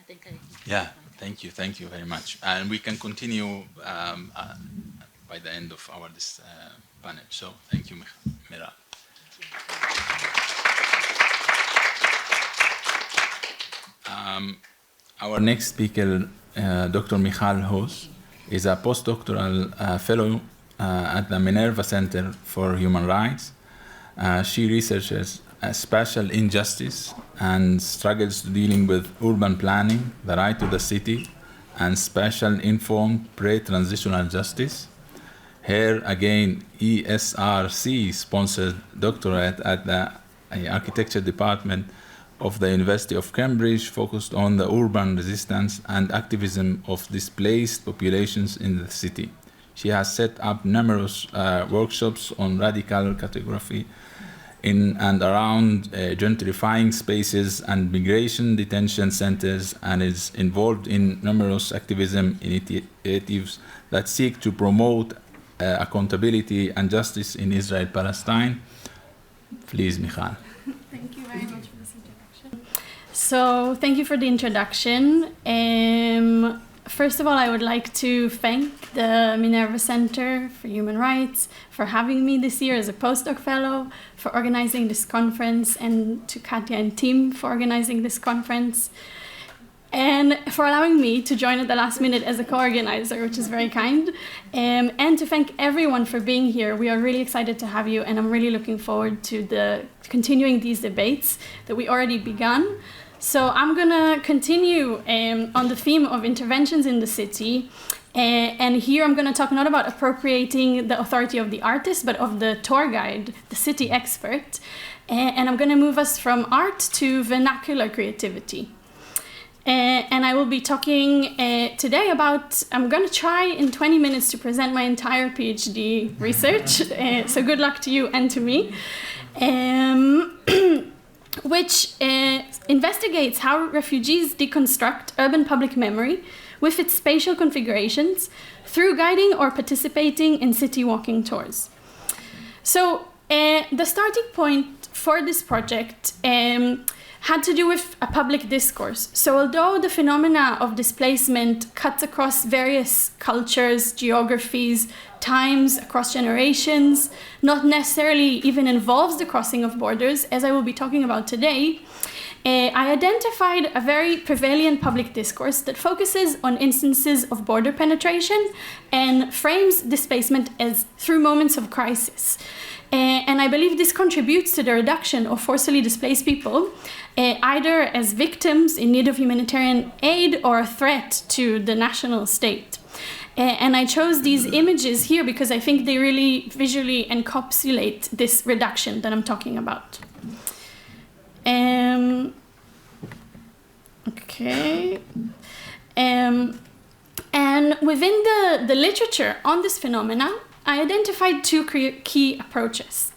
I think Yeah, thank you very much. And we can continue by the end of this panel. So thank you, Mira. Our next speaker, Dr. Michal Hos, is a postdoctoral fellow at the Minerva Center for Human Rights. She researches spatial injustice and struggles dealing with urban planning, the right to the city, and spatial informed pre-transitional justice. Her, again, ESRC-sponsored doctorate at the Architecture Department of the University of Cambridge focused on the urban resistance and activism of displaced populations in the city. She has set up numerous workshops on radical cartography in and around gentrifying spaces and migration detention centers, and is involved in numerous activism initiatives that seek to promote accountability and justice in Israel-Palestine. Please, Michal. Thank you very much for this introduction. So, thank you for the introduction. First of all, I would like to thank the Minerva Center for Human Rights for having me this year as a postdoc fellow, for organizing this conference, and to Katya and team for organizing this conference, and for allowing me to join at the last minute as a co-organizer, which is very kind, and to thank everyone for being here. We are really excited to have you, and I'm really looking forward to continuing these debates that we already begun. So I'm going to continue on the theme of interventions in the city. And here I'm going to talk not about appropriating the authority of the artist, but of the tour guide, the city expert. And I'm going to move us from art to vernacular creativity. And I will be talking today about, I'm going to try in 20 minutes to present my entire PhD research. So good luck to you and to me. Which investigates how refugees deconstruct urban public memory with its spatial configurations through guiding or participating in city walking tours. So the starting point for this project had to do with a public discourse. So although the phenomena of displacement cuts across various cultures, geographies, times, across generations, not necessarily even involves the crossing of borders, as I will be talking about today, I identified a very prevalent public discourse that focuses on instances of border penetration and frames displacement as through moments of crisis. And I believe this contributes to the reduction of forcibly displaced people, either as victims in need of humanitarian aid or a threat to the national state. And I chose these images here because I think they really visually encapsulate this reduction that I'm talking about. Okay. And within the literature on this phenomena, I identified two key approaches.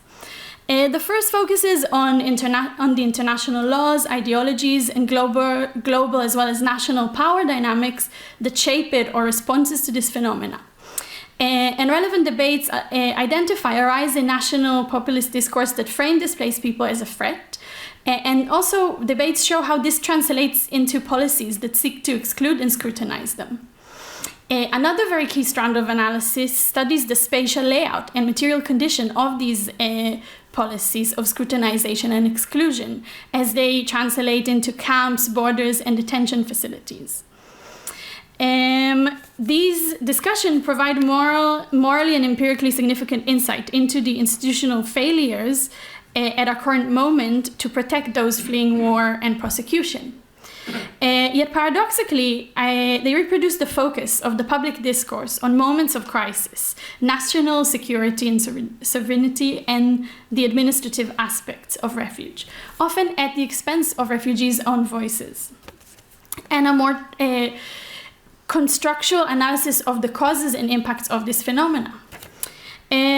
The first focuses on the international laws, ideologies, and global as well as national power dynamics that shape it or responses to this phenomena. And relevant debates identify a rise in national populist discourse that frame displaced people as a threat. And also debates show how this translates into policies that seek to exclude and scrutinize them. Another very key strand of analysis studies the spatial layout and material condition of these policies of scrutinization and exclusion as they translate into camps, borders, and detention facilities. These discussions provide morally and empirically significant insight into the institutional failures at our current moment to protect those fleeing war and prosecution. Yet paradoxically, they reproduce the focus of the public discourse on moments of crisis, national security and sovereignty, and the administrative aspects of refuge, often at the expense of refugees' own voices. And a more constructual analysis of the causes and impacts of this phenomena.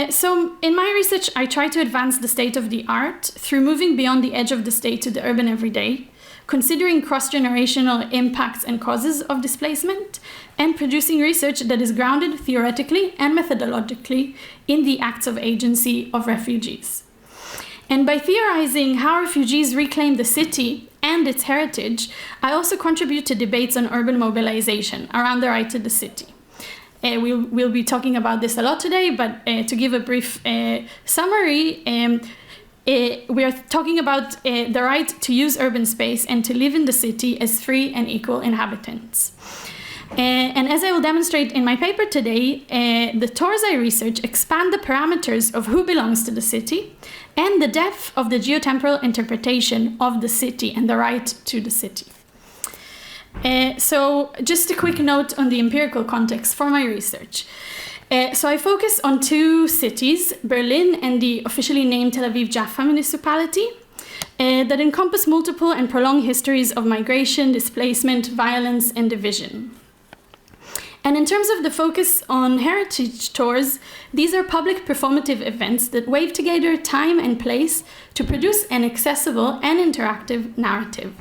So in my research, I try to advance the state of the art through moving beyond the edge of the state to the urban everyday, considering cross-generational impacts and causes of displacement, and producing research that is grounded theoretically and methodologically in the acts of agency of refugees. And by theorizing how refugees reclaim the city and its heritage, I also contribute to debates on urban mobilization around the right to the city. We'll be talking about this a lot today, but to give a brief summary, we are talking about the right to use urban space and to live in the city as free and equal inhabitants. And as I will demonstrate in my paper today, the tours I research expand the parameters of who belongs to the city and the depth of the geotemporal interpretation of the city and the right to the city. So just a quick note on the empirical context for my research. So I focus on two cities, Berlin and the officially named Tel Aviv-Jaffa municipality, that encompass multiple and prolonged histories of migration, displacement, violence, and division. And in terms of the focus on heritage tours, these are public performative events that weave together time and place to produce an accessible and interactive narrative.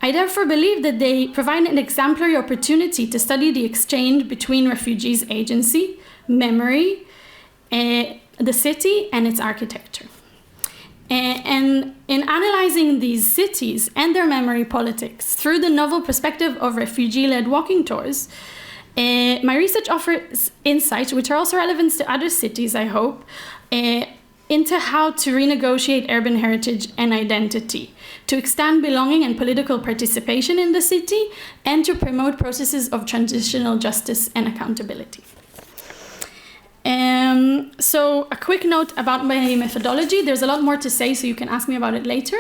I therefore believe that they provide an exemplary opportunity to study the exchange between refugees' agency, memory, the city, and its architecture. And in analyzing these cities and their memory politics through the novel perspective of refugee-led walking tours, my research offers insights which are also relevant to other cities, I hope, into how to renegotiate urban heritage and identity, to extend belonging and political participation in the city, and to promote processes of transitional justice and accountability. So a quick note about my methodology. There's a lot more to say, so you can ask me about it later.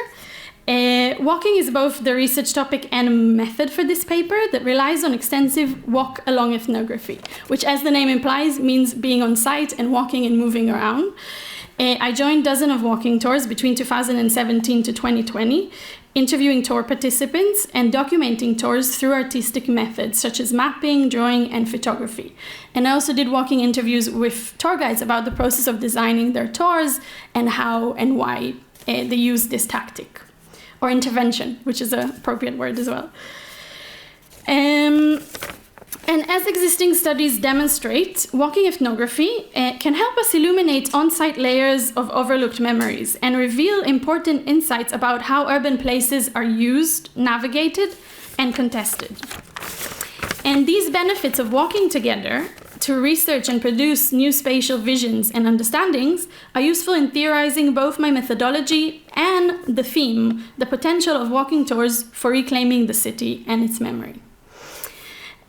Walking is both the research topic and a method for this paper that relies on extensive walk-along ethnography, which, as the name implies, means being on site and walking and moving around. I joined dozens of walking tours between 2017 to 2020, interviewing tour participants and documenting tours through artistic methods such as mapping, drawing, and photography. And I also did walking interviews with tour guides about the process of designing their tours and how and why they use this tactic, or intervention, which is an appropriate word as well. And as existing studies demonstrate, walking ethnography can help us illuminate on-site layers of overlooked memories and reveal important insights about how urban places are used, navigated, and contested. And these benefits of walking together to research and produce new spatial visions and understandings are useful in theorizing both my methodology and the theme, the potential of walking tours for reclaiming the city and its memory.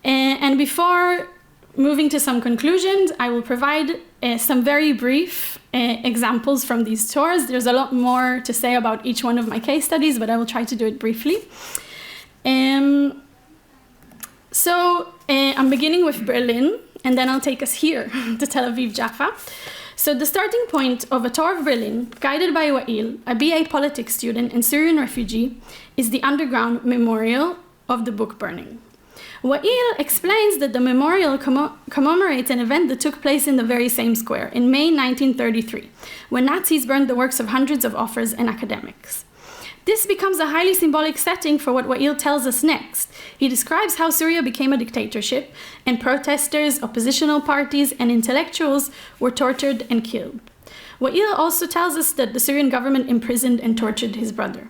And before moving to some conclusions, I will provide some very brief examples from these tours. There's a lot more to say about each one of my case studies, but I will try to do it briefly. So I'm beginning with Berlin, and then I'll take us here to Tel Aviv-Jaffa. So the starting point of a tour of Berlin, guided by Wael, a BA politics student and Syrian refugee, is the underground memorial of the book burning. Wael explains that the memorial commemorates an event that took place in the very same square in May 1933, when Nazis burned the works of hundreds of authors and academics. This becomes a highly symbolic setting for what Wael tells us next. He describes how Syria became a dictatorship, and protesters, oppositional parties, and intellectuals were tortured and killed. Wael also tells us that the Syrian government imprisoned and tortured his brother.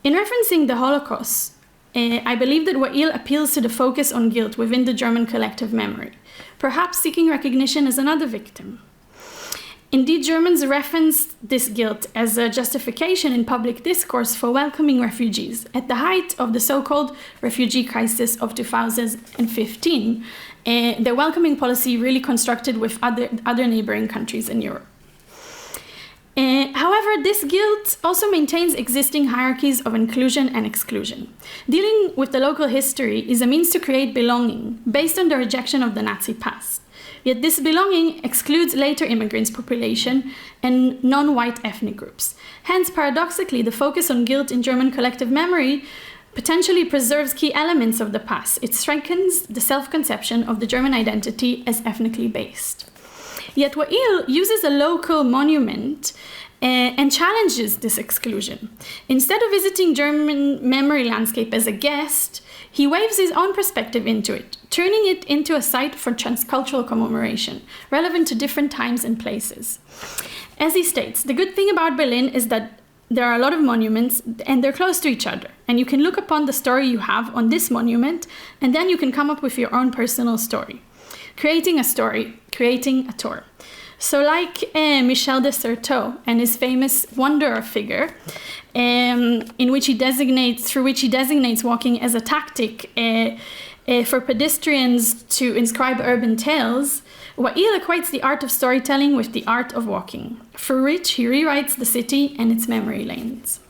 In referencing the Holocaust, I believe that Wael appeals to the focus on guilt within the German collective memory, perhaps seeking recognition as another victim. Indeed, Germans referenced this guilt as a justification in public discourse for welcoming refugees at the height of the so-called refugee crisis of 2015, their welcoming policy really constructed with other neighboring countries in Europe. However, this guilt also maintains existing hierarchies of inclusion and exclusion. Dealing with the local history is a means to create belonging based on the rejection of the Nazi past. Yet this belonging excludes later immigrants' population and non-white ethnic groups. Hence, paradoxically, the focus on guilt in German collective memory potentially preserves key elements of the past. It strengthens the self-conception of the German identity as ethnically based. Yet Wael uses a local monument and challenges this exclusion. Instead of visiting German memory landscape as a guest, he waves his own perspective into it, turning it into a site for transcultural commemoration, relevant to different times and places. As he states, the good thing about Berlin is that there are a lot of monuments and they're close to each other. And you can look upon the story you have on this monument, and then you can come up with your own personal story. Creating a story, creating a tour. So like Michel de Certeau and his famous wanderer figure, through which he designates walking as a tactic for pedestrians to inscribe urban tales, Wael equates the art of storytelling with the art of walking, for which he rewrites the city and its memory lanes.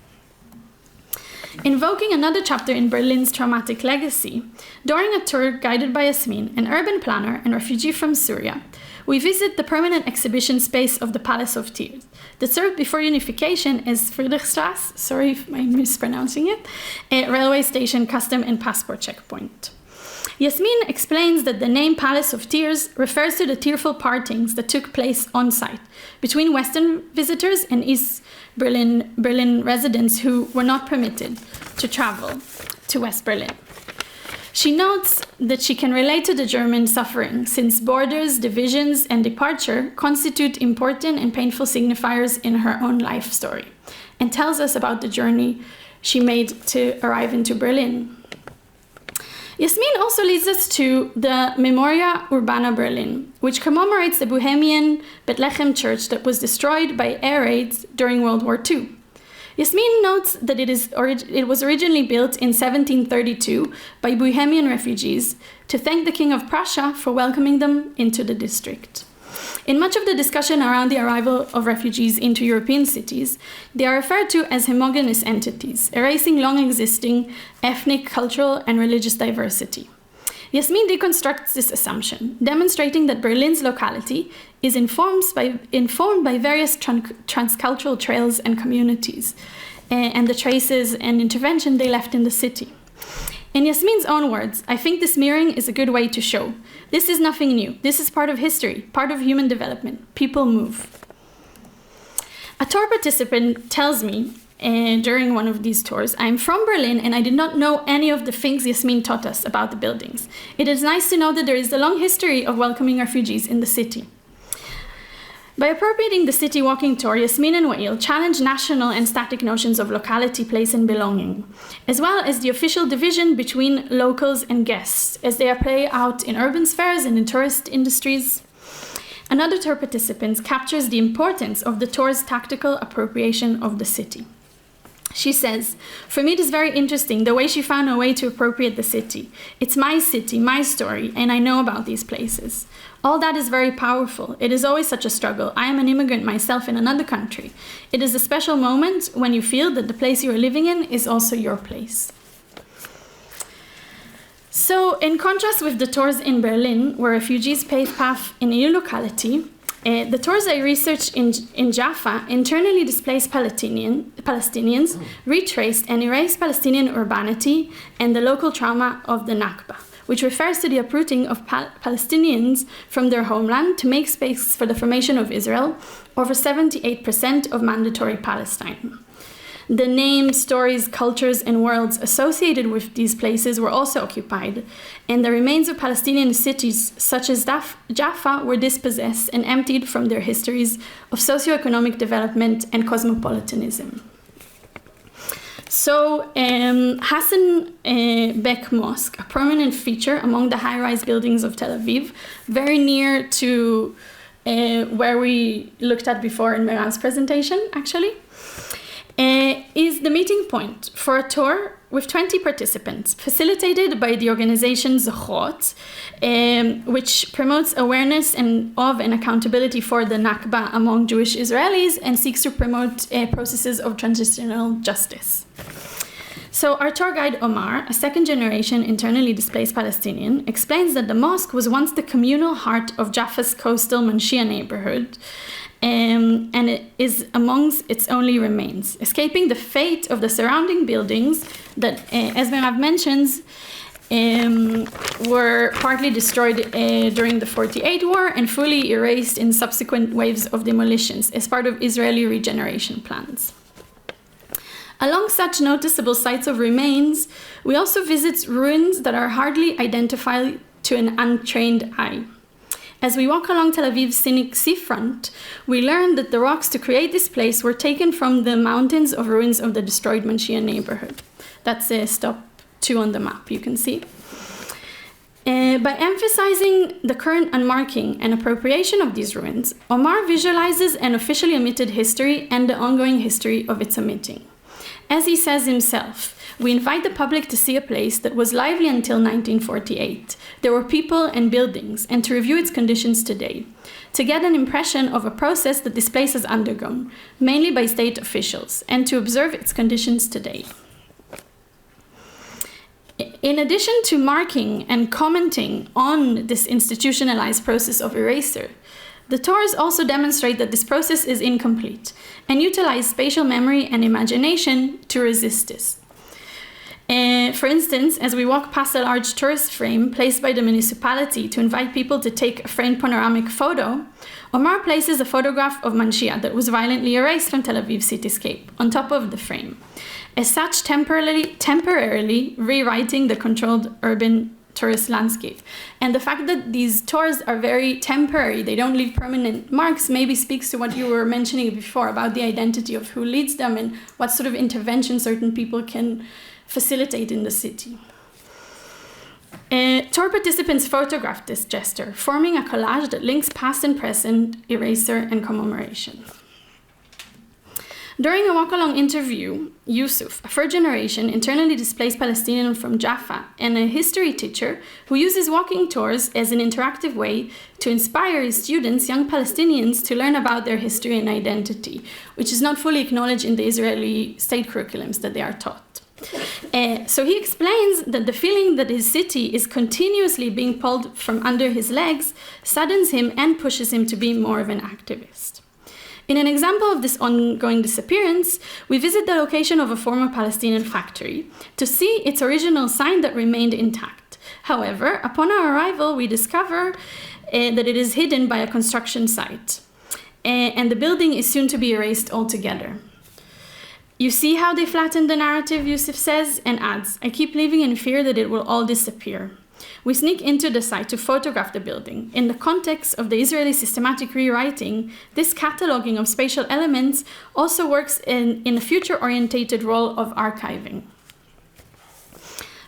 Invoking another chapter in Berlin's traumatic legacy, during a tour guided by Yasmin, an urban planner and refugee from Syria, we visit the permanent exhibition space of the Palace of Tears, that served before unification as Friedrichstrasse, sorry if I'm mispronouncing it, a railway station, custom and passport checkpoint. Yasmin explains that the name Palace of Tears refers to the tearful partings that took place on site between Western visitors and East Berlin residents who were not permitted to travel to West Berlin. She notes that she can relate to the German suffering, since borders, divisions, and departure constitute important and painful signifiers in her own life story, and tells us about the journey she made to arrive into Berlin. Yasmin also leads us to the Memoria Urbana Berlin, which commemorates the Bohemian Bethlehem church that was destroyed by air raids during World War II. Yasmin notes that it was originally built in 1732 by Bohemian refugees to thank the King of Prussia for welcoming them into the district. In much of the discussion around the arrival of refugees into European cities, they are referred to as homogeneous entities, erasing long-existing ethnic, cultural, and religious diversity. Yasmin deconstructs this assumption, demonstrating that Berlin's locality is informed by various transcultural trails and communities, and the traces and intervention they left in the city. In Yasmin's own words, I think this mirroring is a good way to show. This is nothing new. This is part of history, part of human development. People move. A tour participant tells me during one of these tours, I'm from Berlin and I did not know any of the things Yasmin taught us about the buildings. It is nice to know that there is a long history of welcoming refugees in the city. By appropriating the city walking tour, Yasmin and Wael challenge national and static notions of locality, place, and belonging, as well as the official division between locals and guests, as they play out in urban spheres and in tourist industries. Another tour participant captures the importance of the tour's tactical appropriation of the city. She says, for me it is very interesting the way she found a way to appropriate the city. It's my city, my story, and I know about these places. All that is very powerful. It is always such a struggle. I am an immigrant myself in another country. It is a special moment when you feel that the place you are living in is also your place. So, in contrast with the tours in Berlin, where refugees pave path in a new locality, the tours I researched in Jaffa internally displaced Palestinians, retraced and erased Palestinian urbanity and the local trauma of the Nakba, which refers to the uprooting of Palestinians from their homeland to make space for the formation of Israel, over 78% of mandatory Palestine. The names, stories, cultures, and worlds associated with these places were also occupied, and the remains of Palestinian cities such as Jaffa were dispossessed and emptied from their histories of socioeconomic development and cosmopolitanism. So, Hassan Bek Mosque, a prominent feature among the high-rise buildings of Tel Aviv, very near to where we looked at before in Miran's presentation, actually. is the meeting point for a tour with 20 participants, facilitated by the organization Zochot, which promotes awareness of and accountability for the Nakba among Jewish Israelis and seeks to promote processes of transitional justice. So our tour guide Omar, a second-generation internally displaced Palestinian, explains that the mosque was once the communal heart of Jaffa's coastal Manshia neighborhood, and it is amongst its only remains, escaping the fate of the surrounding buildings that, as Merav mentions, were partly destroyed during the 48 war and fully erased in subsequent waves of demolitions as part of Israeli regeneration plans. Along such noticeable sites of remains, we also visit ruins that are hardly identified to an untrained eye. As we walk along Tel Aviv's scenic seafront, we learn that the rocks to create this place were taken from the mountains of ruins of the destroyed Manshia neighborhood. That's stop 2 on the map, you can see. By emphasizing the current unmarking and appropriation of these ruins, Omar visualizes an officially omitted history and the ongoing history of its omitting. As he says himself, we invite the public to see a place that was lively until 1948. There were people and buildings, and to review its conditions today, to get an impression of a process that this place has undergone, mainly by state officials, and to observe its conditions today. In addition to marking and commenting on this institutionalized process of erasure, the tours also demonstrate that this process is incomplete and utilize spatial memory and imagination to resist this. For instance, as we walk past a large tourist frame placed by the municipality to invite people to take a framed panoramic photo, Omar places a photograph of Manshia that was violently erased from Tel Aviv cityscape on top of the frame, as such temporarily rewriting the controlled urban tourist landscape. And the fact that these tours are very temporary, they don't leave permanent marks, maybe speaks to what you were mentioning before about the identity of who leads them and what sort of intervention certain people can facilitate in the city. Tour participants photographed this gesture, forming a collage that links past and present, erasure, and commemoration. During a walk-along interview, Yusuf, a third-generation internally displaced Palestinian from Jaffa and a history teacher who uses walking tours as an interactive way to inspire his students, young Palestinians, to learn about their history and identity, which is not fully acknowledged in the Israeli state curriculums that they are taught. So he explains that the feeling that his city is continuously being pulled from under his legs saddens him and pushes him to be more of an activist. In an example of this ongoing disappearance, we visit the location of a former Palestinian factory to see its original sign that remained intact. However, upon our arrival, we discover that it is hidden by a construction site, and the building is soon to be erased altogether. You see how they flattened the narrative, Yusuf says, and adds, I keep living in fear that it will all disappear. We sneak into the site to photograph the building. In the context of the Israeli systematic rewriting, this cataloging of spatial elements also works in a future-orientated role of archiving.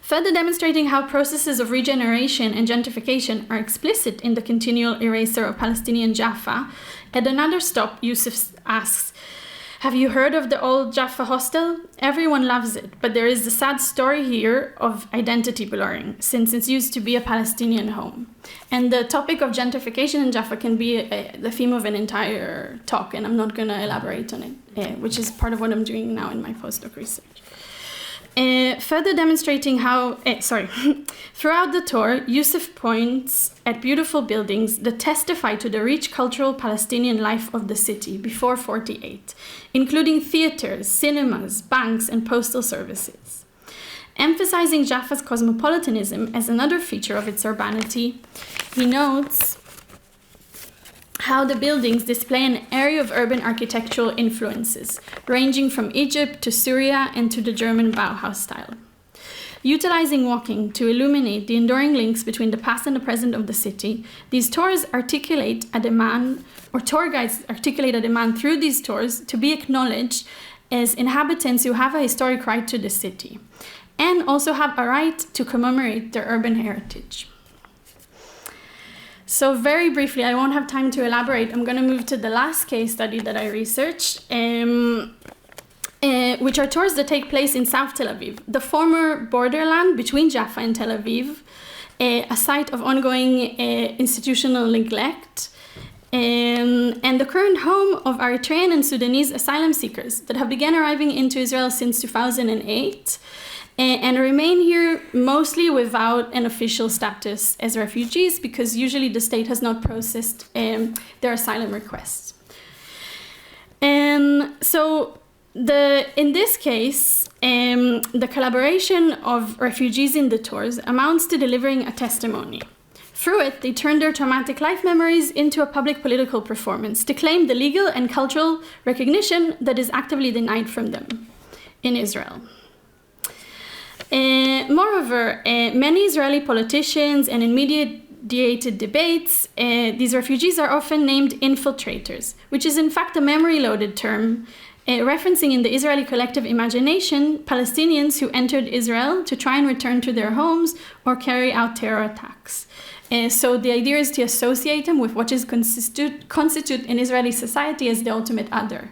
Further demonstrating how processes of regeneration and gentrification are explicit in the continual erasure of Palestinian Jaffa, at another stop, Yusuf asks, have you heard of the old Jaffa hostel? Everyone loves it, but there is the sad story here of identity blurring, since it used to be a Palestinian home. And the topic of gentrification in Jaffa can be the theme of an entire talk, and I'm not going to elaborate on it, which is part of what I'm doing now in my postdoc research. Further demonstrating how, throughout the tour, Yusuf points at beautiful buildings that testify to the rich cultural Palestinian life of the city before 48, including theaters, cinemas, banks, and postal services. Emphasizing Jaffa's cosmopolitanism as another feature of its urbanity, he notes how the buildings display an array of urban architectural influences, ranging from Egypt to Syria and to the German Bauhaus style. Utilizing walking to illuminate the enduring links between the past and the present of the city, these tours articulate a demand, or tour guides articulate a demand through these tours to be acknowledged as inhabitants who have a historic right to the city, and also have a right to commemorate their urban heritage. So very briefly, I won't have time to elaborate. I'm going to move to the last case study that I researched. which are tours that take place in South Tel Aviv, the former borderland between Jaffa and Tel Aviv, a site of ongoing institutional neglect, and the current home of Eritrean and Sudanese asylum seekers that have begun arriving into Israel since 2008 and remain here mostly without an official status as refugees, because usually the state has not processed their asylum requests. So in this case, the collaboration of refugees in the tours amounts to delivering a testimony. Through it, they turn their traumatic life memories into a public political performance to claim the legal and cultural recognition that is actively denied from them in Israel. Moreover, many Israeli politicians and in mediated debates, these refugees are often named infiltrators, which is in fact a memory-loaded term referencing in the Israeli collective imagination Palestinians who entered Israel to try and return to their homes or carry out terror attacks. So the idea is to associate them with what is constitute in Israeli society as the ultimate other.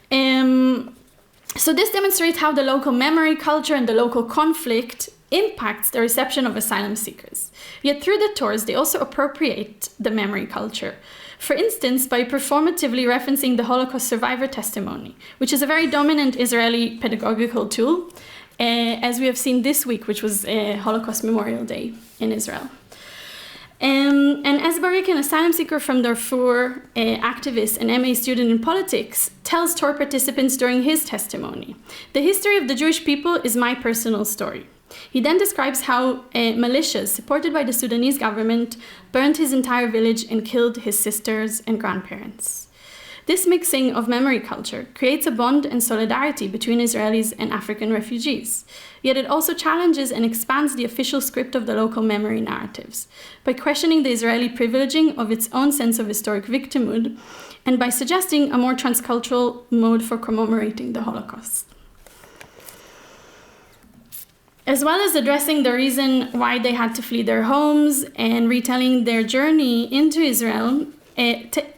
So this demonstrates how the local memory, culture, and the local conflict impacts the reception of asylum seekers. Yet through the tours, they also appropriate the memory culture. For instance, by performatively referencing the Holocaust survivor testimony, which is a very dominant Israeli pedagogical tool, as we have seen this week, which was Holocaust Memorial Day in Israel. And as Barik, an asylum seeker from Darfur, activist and MA student in politics, tells tour participants during his testimony, the history of the Jewish people is my personal story. He then describes how militias supported by the Sudanese government burned his entire village and killed his sisters and grandparents. This mixing of memory culture creates a bond and solidarity between Israelis and African refugees. Yet it also challenges and expands the official script of the local memory narratives by questioning the Israeli privileging of its own sense of historic victimhood and by suggesting a more transcultural mode for commemorating the Holocaust. As well as addressing the reason why they had to flee their homes and retelling their journey into Israel,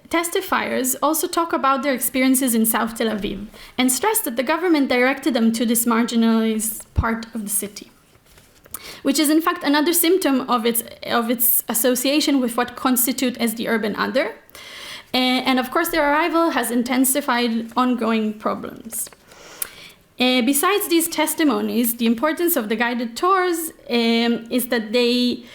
testifiers also talk about their experiences in South Tel Aviv and stress that the government directed them to this marginalized part of the city, which is in fact another symptom of its association with what constitute as the urban other. And of course, their arrival has intensified ongoing problems. Besides these testimonies, the importance of the guided tours is that they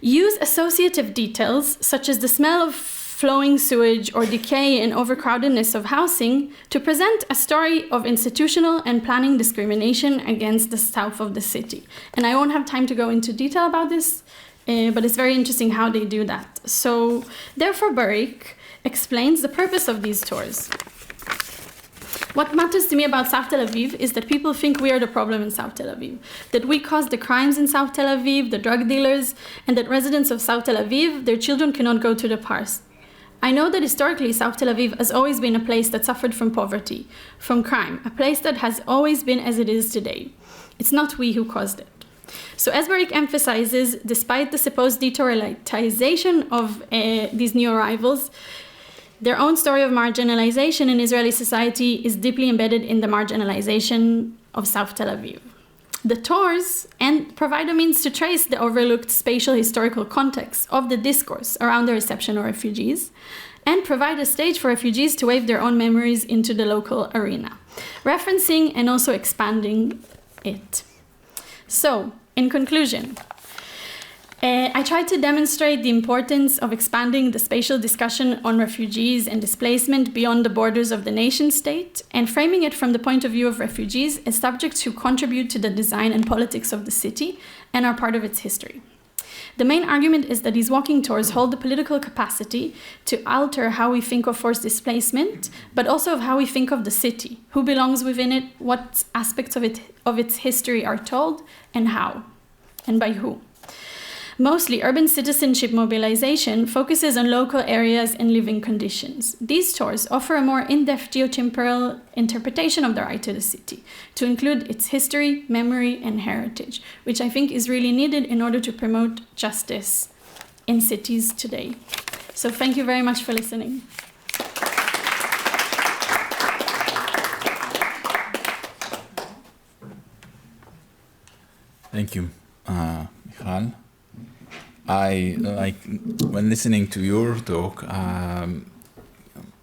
use associative details, such as the smell of flowing sewage or decay and overcrowdedness of housing, to present a story of institutional and planning discrimination against the south of the city. And I won't have time to go into detail about this, but it's very interesting how they do that. So therefore, Barik explains the purpose of these tours. What matters to me about South Tel Aviv is that people think we are the problem in South Tel Aviv, that we caused the crimes in South Tel Aviv, the drug dealers, and that residents of South Tel Aviv, their children cannot go to the parks. I know that historically South Tel Aviv has always been a place that suffered from poverty, from crime, a place that has always been as it is today. It's not we who caused it. So as Barik emphasizes, despite the supposed deteriorization of these new arrivals, their own story of marginalization in Israeli society is deeply embedded in the marginalization of South Tel Aviv. The tours provide a means to trace the overlooked spatial historical context of the discourse around the reception of refugees and provide a stage for refugees to wave their own memories into the local arena, referencing and also expanding it. So, in conclusion, I tried to demonstrate the importance of expanding the spatial discussion on refugees and displacement beyond the borders of the nation state and framing it from the point of view of refugees as subjects who contribute to the design and politics of the city and are part of its history. The main argument is that these walking tours hold the political capacity to alter how we think of forced displacement, but also of how we think of the city, who belongs within it, what aspects of its history are told, and how, and by who. Mostly, urban citizenship mobilization focuses on local areas and living conditions. These tours offer a more in-depth geotemporal interpretation of the right to the city, to include its history, memory, and heritage, which I think is really needed in order to promote justice in cities today. So thank you very much for listening. Thank you, Michal. I like when listening to your talk,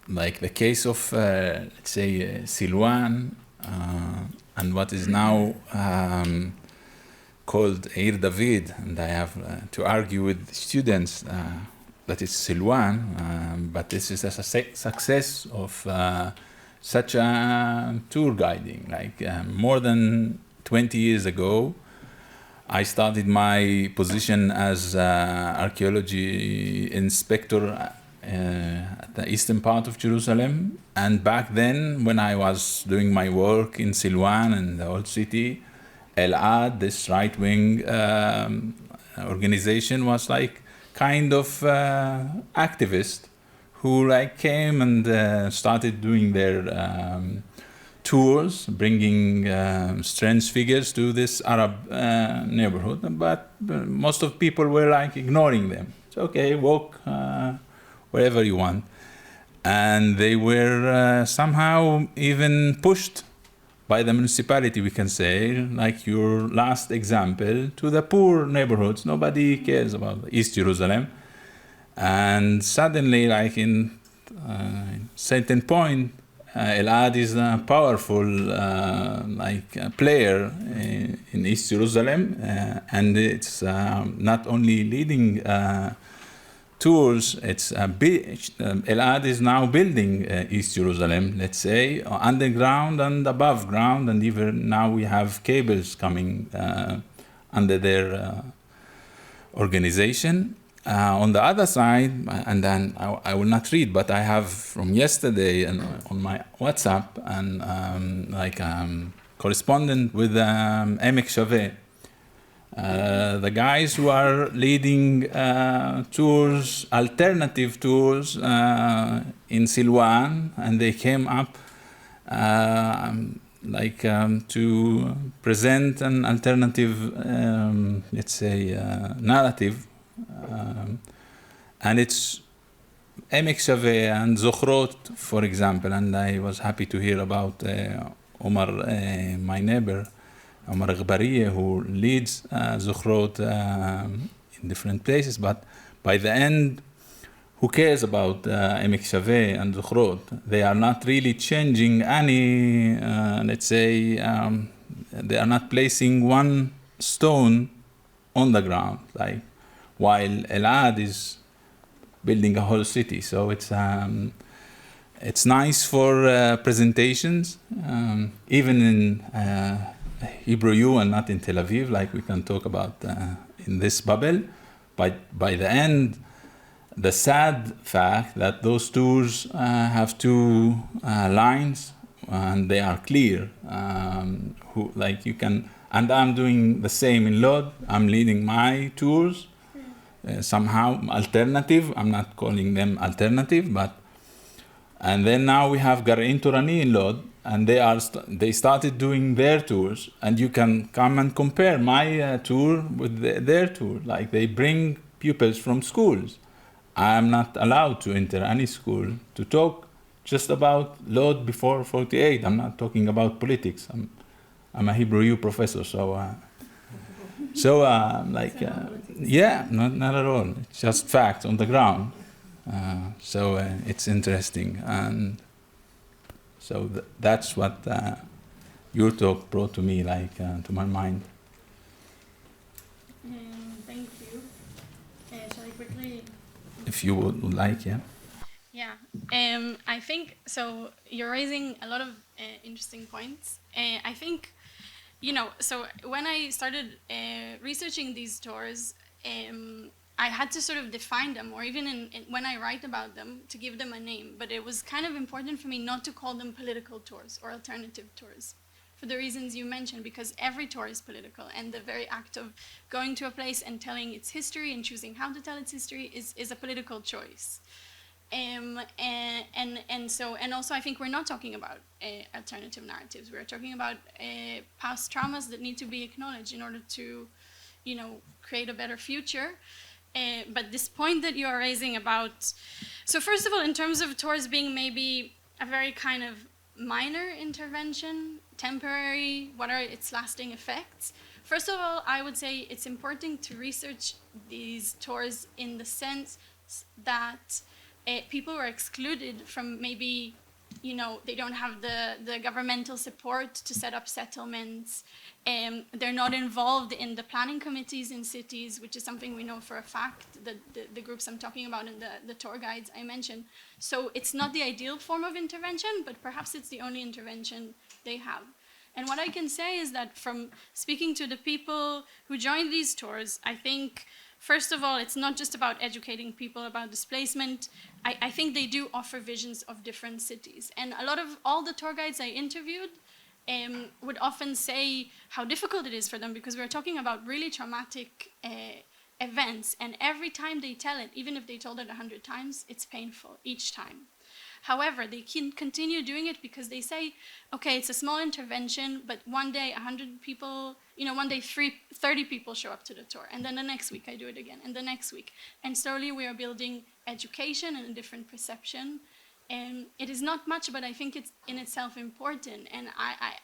like the case of let's say Silwan and what is now called Eir David, and I have to argue with students that it's Silwan, but this is a success of such a tour guiding. Like more than 20 years ago, I started my position as archaeology inspector at the eastern part of Jerusalem. And back then, when I was doing my work in Silwan and the old city, Elad, this right-wing organization, was like kind of activist who like came and started doing their tours, bringing strange figures to this Arab neighborhood, but most of people were like ignoring them. It's okay, walk wherever you want. And they were somehow even pushed by the municipality, we can say, like your last example, to the poor neighborhoods. Nobody cares about East Jerusalem. And suddenly, like in certain point, Elad is a powerful player in East Jerusalem, and it's not only leading tours. It's Elad is now building East Jerusalem, let's say, underground and above ground, and even now we have cables coming under their organization. On the other side, and then I will not read, but I have from yesterday and on my WhatsApp and correspondent with Emek Shaveh, the guys who are leading tours, alternative tours in Silwan, and they came up to present an alternative, let's say, narrative. And it's Emek Shaveh and Zochrot, for example, and I was happy to hear about Omar, my neighbor, Omar Ghbariye, who leads Zochrot in different places, but by the end, who cares about Emek Shaveh and Zochrot? They are not really changing any, let's say, they are not placing one stone on the ground, like, while Elad is building a whole city. So it's nice for presentations, even in Hebrew U and not in Tel Aviv, like we can talk about in this bubble. But by the end, the sad fact that those tours have two lines and they are clear. You can, and I'm doing the same in Lod. I'm leading my tours. Somehow alternative, I'm not calling them alternative, but and then now we have Garein Torani in Lod, and they started doing their tours, and you can come and compare my tour with their tour. Like they bring pupils from schools. I am not allowed to enter any school to talk just about Lod before 48. I'm not talking about politics. I'm a Hebrew U professor, so. Yeah, not at all. It's just facts on the ground. It's interesting, and so that's what your talk brought to me, to my mind. Thank you. Shall I quickly? If you would like, yeah. Yeah, I think so. You're raising a lot of interesting points. I think. So when I started researching these tours, I had to sort of define them, or even when I write about them, to give them a name. But it was kind of important for me not to call them political tours or alternative tours, for the reasons you mentioned, because every tour is political, and the very act of going to a place and telling its history and choosing how to tell its history is a political choice. And also I think we're not talking about alternative narratives. We're talking about past traumas that need to be acknowledged in order to, create a better future. But this point that you are raising about, so first of all, in terms of tours being maybe a very kind of minor intervention, temporary? What are its lasting effects? First of all, I would say it's important to research these tours in the sense that people were excluded from maybe, they don't have the governmental support to set up settlements. They're not involved in the planning committees in cities, which is something we know for a fact, the groups I'm talking about and the tour guides I mentioned. So it's not the ideal form of intervention, but perhaps it's the only intervention they have. And what I can say is that from speaking to the people who joined these tours, I think, first of all, it's not just about educating people about displacement. I think they do offer visions of different cities. And a lot of all the tour guides I interviewed would often say how difficult it is for them, because we're talking about really traumatic events. And every time they tell it, even if they told it 100 times, it's painful each time. However, they can continue doing it because they say, okay, it's a small intervention, but one day 100 people, one day 30 people show up to the tour, and then the next week I do it again, and the next week. And slowly we are building education and a different perception. And it is not much, but I think it's in itself important. And I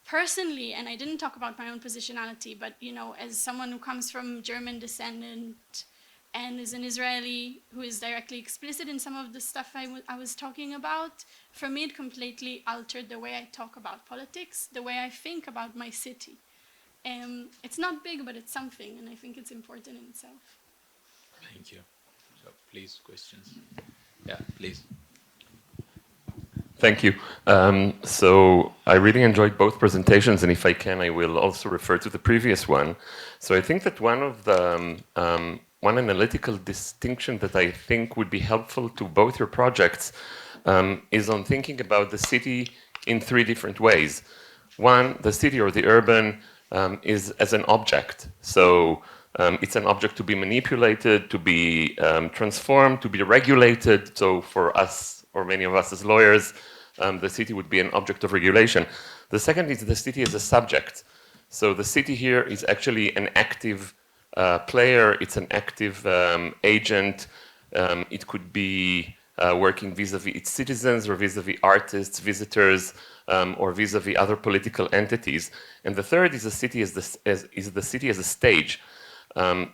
personally, and I didn't talk about my own positionality, but, as someone who comes from German descendant, and is an Israeli who is directly explicit in some of the stuff I was talking about, for me it completely altered the way I talk about politics, the way I think about my city. It's not big, but it's something, and I think it's important in itself. Thank you. So please, questions. Yeah, please. Thank you. So I really enjoyed both presentations, and if I can, I will also refer to the previous one. So I think that one of the one analytical distinction that I think would be helpful to both your projects is on thinking about the city in three different ways. One, the city or the urban is as an object. So it's an object to be manipulated, to be transformed, to be regulated. So for us, or many of us as lawyers, the city would be an object of regulation. The second is the city as a subject. So the city here is actually an active player, it's an active agent. It could be working vis-a-vis its citizens or vis-a-vis artists, visitors, or vis-a-vis other political entities. And the third is the city as the city as a stage.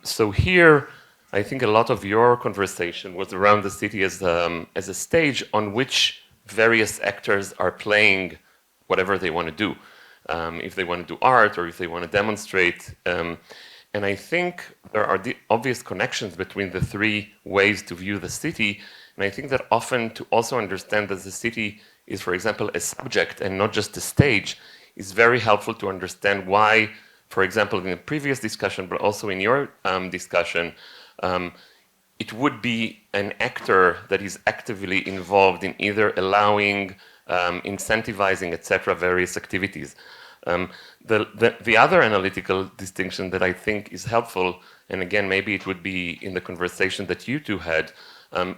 So here, I think a lot of your conversation was around the city as a stage on which various actors are playing whatever they want to do. If they want to do art or if they want to demonstrate. And I think there are the obvious connections between the three ways to view the city. And I think that often to also understand that the city is, for example, a subject and not just a stage, is very helpful to understand why, for example, in the previous discussion, but also in your discussion, it would be an actor that is actively involved in either allowing, incentivizing, etc., various activities. The other analytical distinction that I think is helpful, and again, maybe it would be in the conversation that you two had,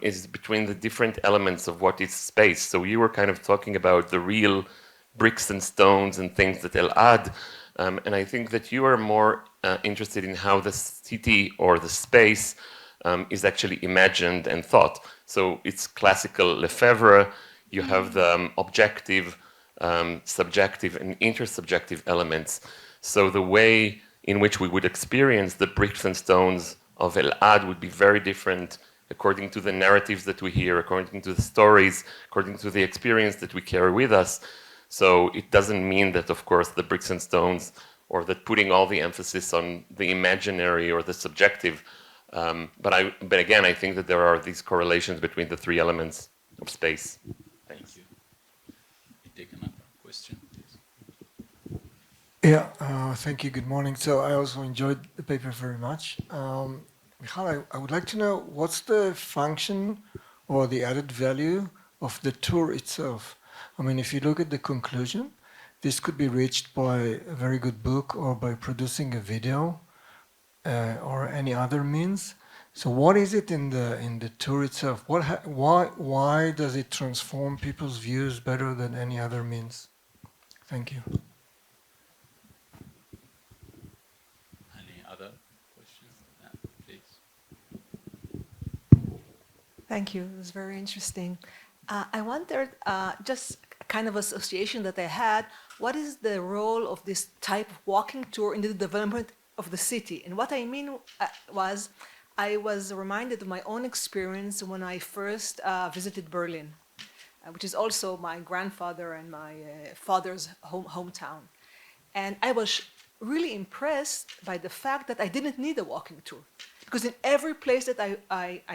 is between the different elements of what is space. So you were kind of talking about the real bricks and stones and things that Elad, and I think that you are more interested in how the city or the space is actually imagined and thought. So it's classical Lefebvre, you have the objective, subjective and intersubjective elements. So the way in which we would experience the bricks and stones of Elad would be very different according to the narratives that we hear, according to the stories, according to the experience that we carry with us. So it doesn't mean that, of course, the bricks and stones, or that putting all the emphasis on the imaginary or the subjective. But again, I think that there are these correlations between the three elements of space. Thanks. Thank you. We take another question, please. Yeah, thank you. Good morning. So I also enjoyed the paper very much. Michal, I would like to know what's the function or the added value of the tour itself. I mean, if you look at the conclusion, this could be reached by a very good book or by producing a video or any other means. So what is it in the tour itself? Why does it transform people's views better than any other means? Thank you. Any other questions? Yeah, please. Thank you. It was very interesting. I wondered, just kind of association that I had, what is the role of this type of walking tour in the development of the city? And what I mean I was reminded of my own experience when I first visited Berlin, which is also my grandfather and my father's hometown. And I was really impressed by the fact that I didn't need a walking tour. Because in every place that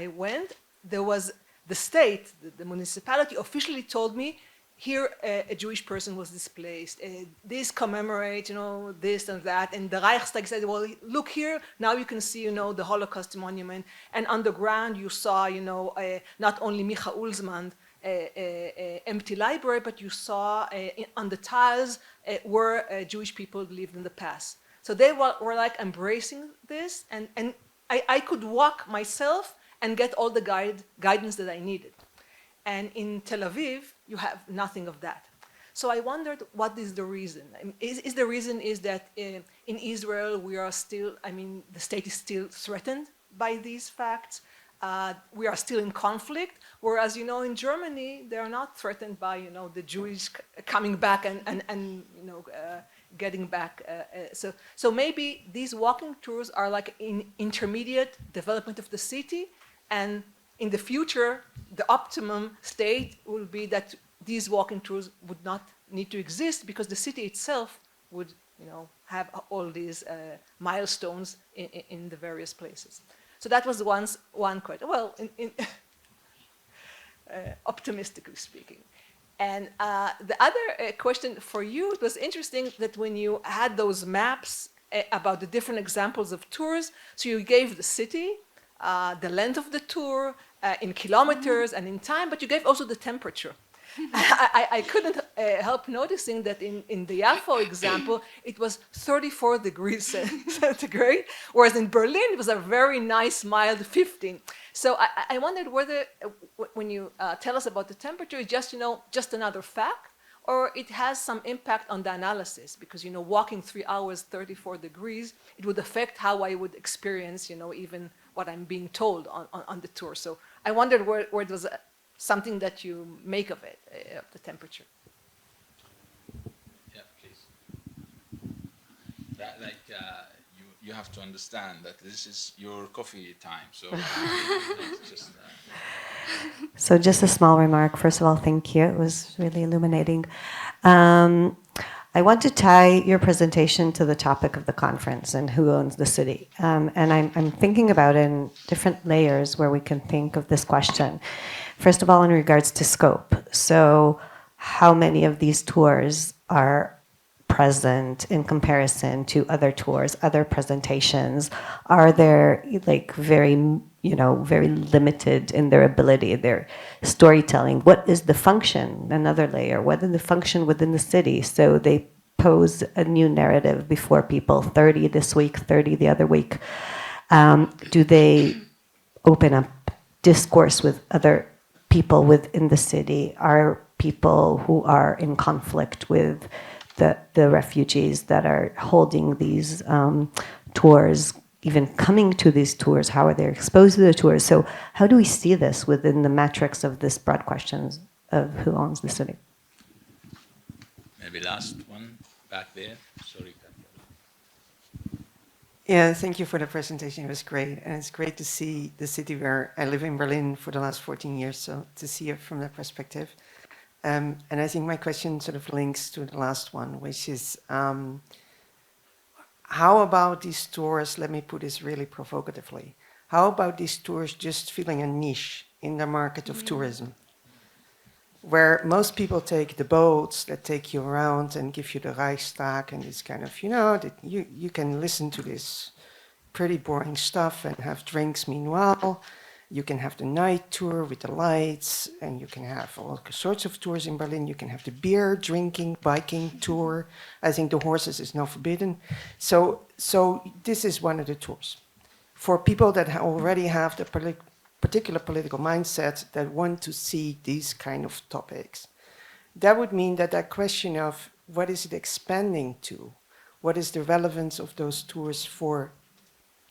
I went, there was the state, the municipality officially told me, here a Jewish person was displaced, this commemorates, this and that, and the Reichstag said, well, look here, now you can see, the Holocaust monument, and underground you saw, not only Micha Ulzman, empty library, but you saw on the tiles where Jewish people lived in the past. So they were like embracing this, and I could walk myself and get all the guidance that I needed. And in Tel Aviv, you have nothing of that. So I wondered, what is the reason? Is the reason is that in Israel we are still, the state is still threatened by these facts. We are still in conflict, whereas in Germany they are not threatened by the Jewish coming back and getting back. So maybe these walking tours are like in intermediate development of the city, and in the future the optimum state will be that these walking tours would not need to exist because the city itself would have all these milestones in the various places. So that was one question. Well, optimistically speaking. And the other question for you, it was interesting that when you had those maps about the different examples of tours, so you gave the city, the length of the tour, in kilometers and in time, but you gave also the temperature. I couldn't help noticing that in the Yafo example, it was 34 degrees centigrade, whereas in Berlin, it was a very nice, mild 15. So I wondered whether, when you tell us about the temperature, it's just another fact, or it has some impact on the analysis, because, walking 3 hours, 34 degrees, it would affect how I would experience, even what I'm being told on the tour. So I wondered where it was something that you make of it, of the temperature. Yeah, please. You have to understand that this is your coffee time, so just. So just a small remark. First of all, thank you. It was really illuminating. I want to tie your presentation to the topic of the conference and who owns the city. And I'm thinking about it in different layers where we can think of this question. First of all, in regards to scope. So how many of these tours are present in comparison to other tours, other presentations? Are there very limited in their ability, their storytelling? What is the function? Another layer. What is the function within the city? So they pose a new narrative before people, 30 this week, 30 the other week. Do they open up discourse with other people within the city? Are people who are in conflict with the refugees that are holding these tours, even coming to these tours, how are they exposed to the tours? So how do we see this within the metrics of this broad questions of who owns the city? Maybe last one back there. Sorry. Yeah, thank you for the presentation. It was great. And it's great to see the city where I live in Berlin for the last 14 years, so to see it from that perspective. And I think my question sort of links to the last one, which is, how about these tours, let me put this really provocatively, how about these tours just filling a niche in the market of tourism? Where most people take the boats that take you around and give you the Reichstag and this kind of, that you can listen to this pretty boring stuff and have drinks meanwhile. You can have the night tour with the lights, and you can have all sorts of tours in Berlin. You can have the beer, drinking, biking tour. I think the horses is now forbidden. So this is one of the tours. For people that already have the particular political mindset that want to see these kind of topics, that would mean that question of what is it expanding to? What is the relevance of those tours for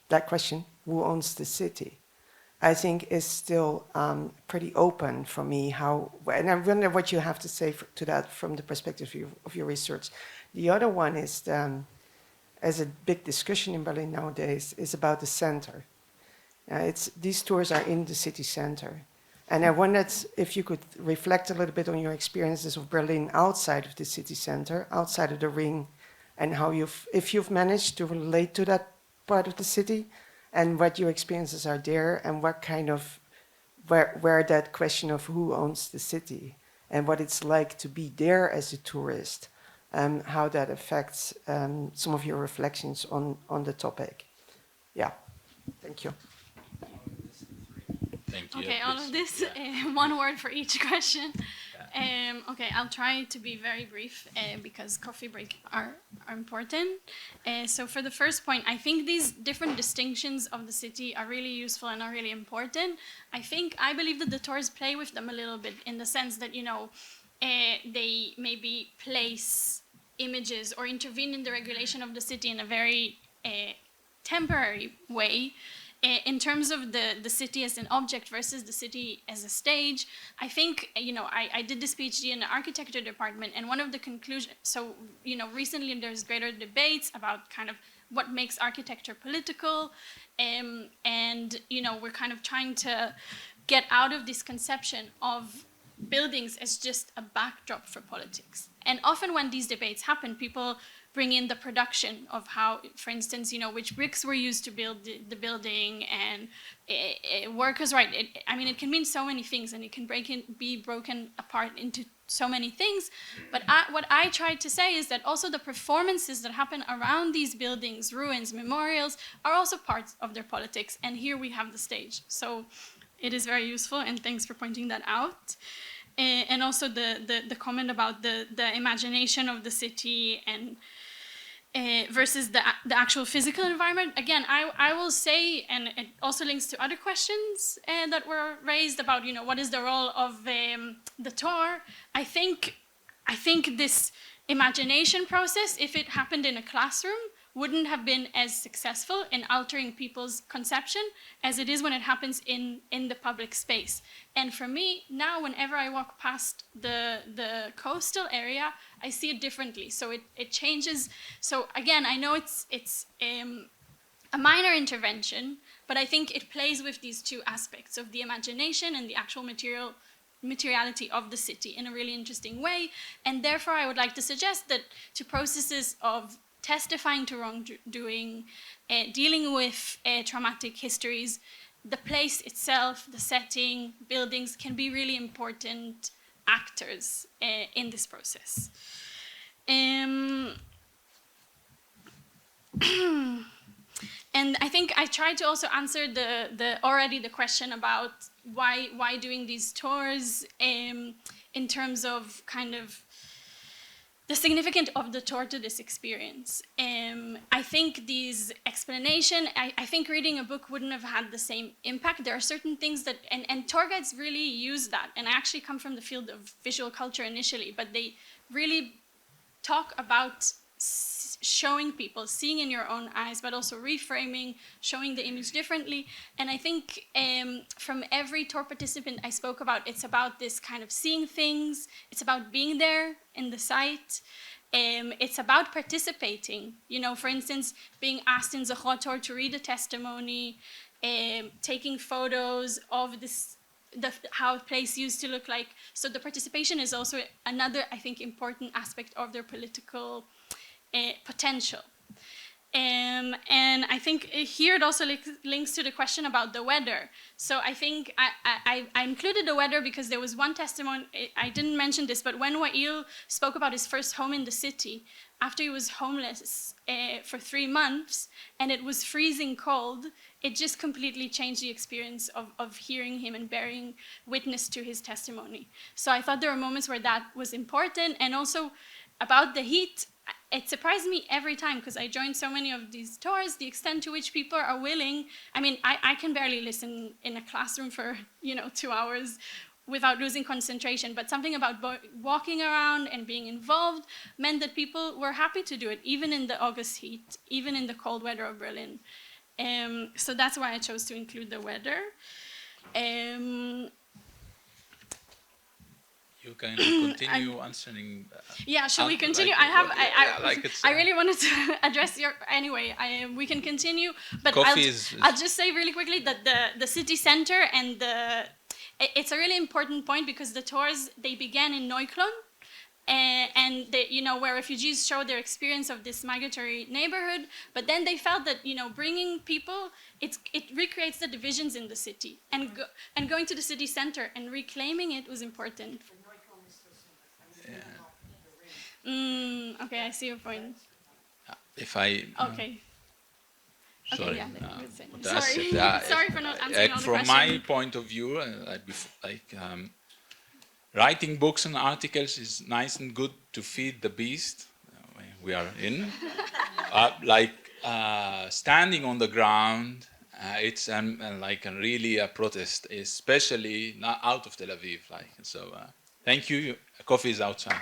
that question? Who owns the city? I think is still pretty open for me. And I wonder what you have to say to that from the perspective of your research. The other one is, as a big discussion in Berlin nowadays, is about the center. These tours are in the city center. And I wondered if you could reflect a little bit on your experiences of Berlin outside of the city center, outside of the ring, and how if you've managed to relate to that part of the city, and what your experiences are there, and what kind of, where that question of who owns the city, and what it's like to be there as a tourist, how that affects some of your reflections on the topic. Yeah, thank you. Thank you. Okay, all of this, one word for each question. Okay, I'll try to be very brief because coffee breaks are important. So for the first point, I think these different distinctions of the city are really useful and are really important. I believe that the tours play with them a little bit in the sense that, they maybe place images or intervene in the regulation of the city in a very temporary way. In terms of the city as an object versus the city as a stage, I think, I did this PhD in the architecture department, and one of the conclusions, recently there's greater debates about kind of what makes architecture political, and, we're kind of trying to get out of this conception of buildings as just a backdrop for politics. And often when these debates happen, people bring in the production of how, for instance, which bricks were used to build the building, and workers' right. It can mean so many things, and it can be broken apart into so many things. But what I tried to say is that also the performances that happen around these buildings, ruins, memorials, are also parts of their politics. And here we have the stage. So it is very useful, and thanks for pointing that out. And also the comment about the imagination of the city and versus the actual physical environment. Again, I will say, and it also links to other questions that were raised about, what is the role of the tour. I think this imagination process, if it happened in a classroom, wouldn't have been as successful in altering people's conception as it is when it happens in the public space. And for me, now, whenever I walk past the coastal area, I see it differently. So it changes. So again, I know it's a minor intervention, but I think it plays with these two aspects of the imagination and the actual materiality of the city in a really interesting way. And therefore, I would like to suggest that to processes of testifying to wrongdoing, dealing with traumatic histories, the place itself, the setting, buildings can be really important actors in this process. And I think I tried to also answer the question about why doing these tours in terms of kind of the significance of the tour to this experience. I think these explanation, I think reading a book wouldn't have had the same impact. There are certain things that, and tour guides really use that. And I actually come from the field of visual culture initially, but they really talk about showing people, seeing in your own eyes, but also reframing, showing the image differently. And I think from every tour participant I spoke about, it's about this kind of seeing things. It's about being there in the site. It's about participating. For instance, being asked in Zechot tour to read a testimony, taking photos of how a place used to look like. So the participation is also another, I think, important aspect of their political potential. And I think here it also links to the question about the weather. So I think I included the weather because there was one testimony, I didn't mention this, but when Wael spoke about his first home in the city, after he was homeless for 3 months and it was freezing cold, it just completely changed the experience of hearing him and bearing witness to his testimony. So I thought there were moments where that was important. And also about the heat, it surprised me every time because I joined so many of these tours, the extent to which people are willing. I can barely listen in a classroom for 2 hours without losing concentration, but something about walking around and being involved meant that people were happy to do it, even in the August heat, even in the cold weather of Berlin. So that's why I chose to include the weather. You can continue answering. Yeah, should we continue? I really wanted to address your. Anyway, we can continue, but I'll just say really quickly that the city center and it's a really important point because the tours, they began in Neukölln, and they, where refugees showed their experience of this migratory neighborhood, but then they felt that bringing people, it recreates the divisions in the city, and going to the city center and reclaiming it was important. Okay, I see your point. If I okay. Sorry, sorry. Sorry for not answering all the questions. From my point of view, writing books and articles is nice and good to feed the beast we are in. Standing on the ground, it's really a protest, especially not out of Tel Aviv. So, thank you. Coffee is outside.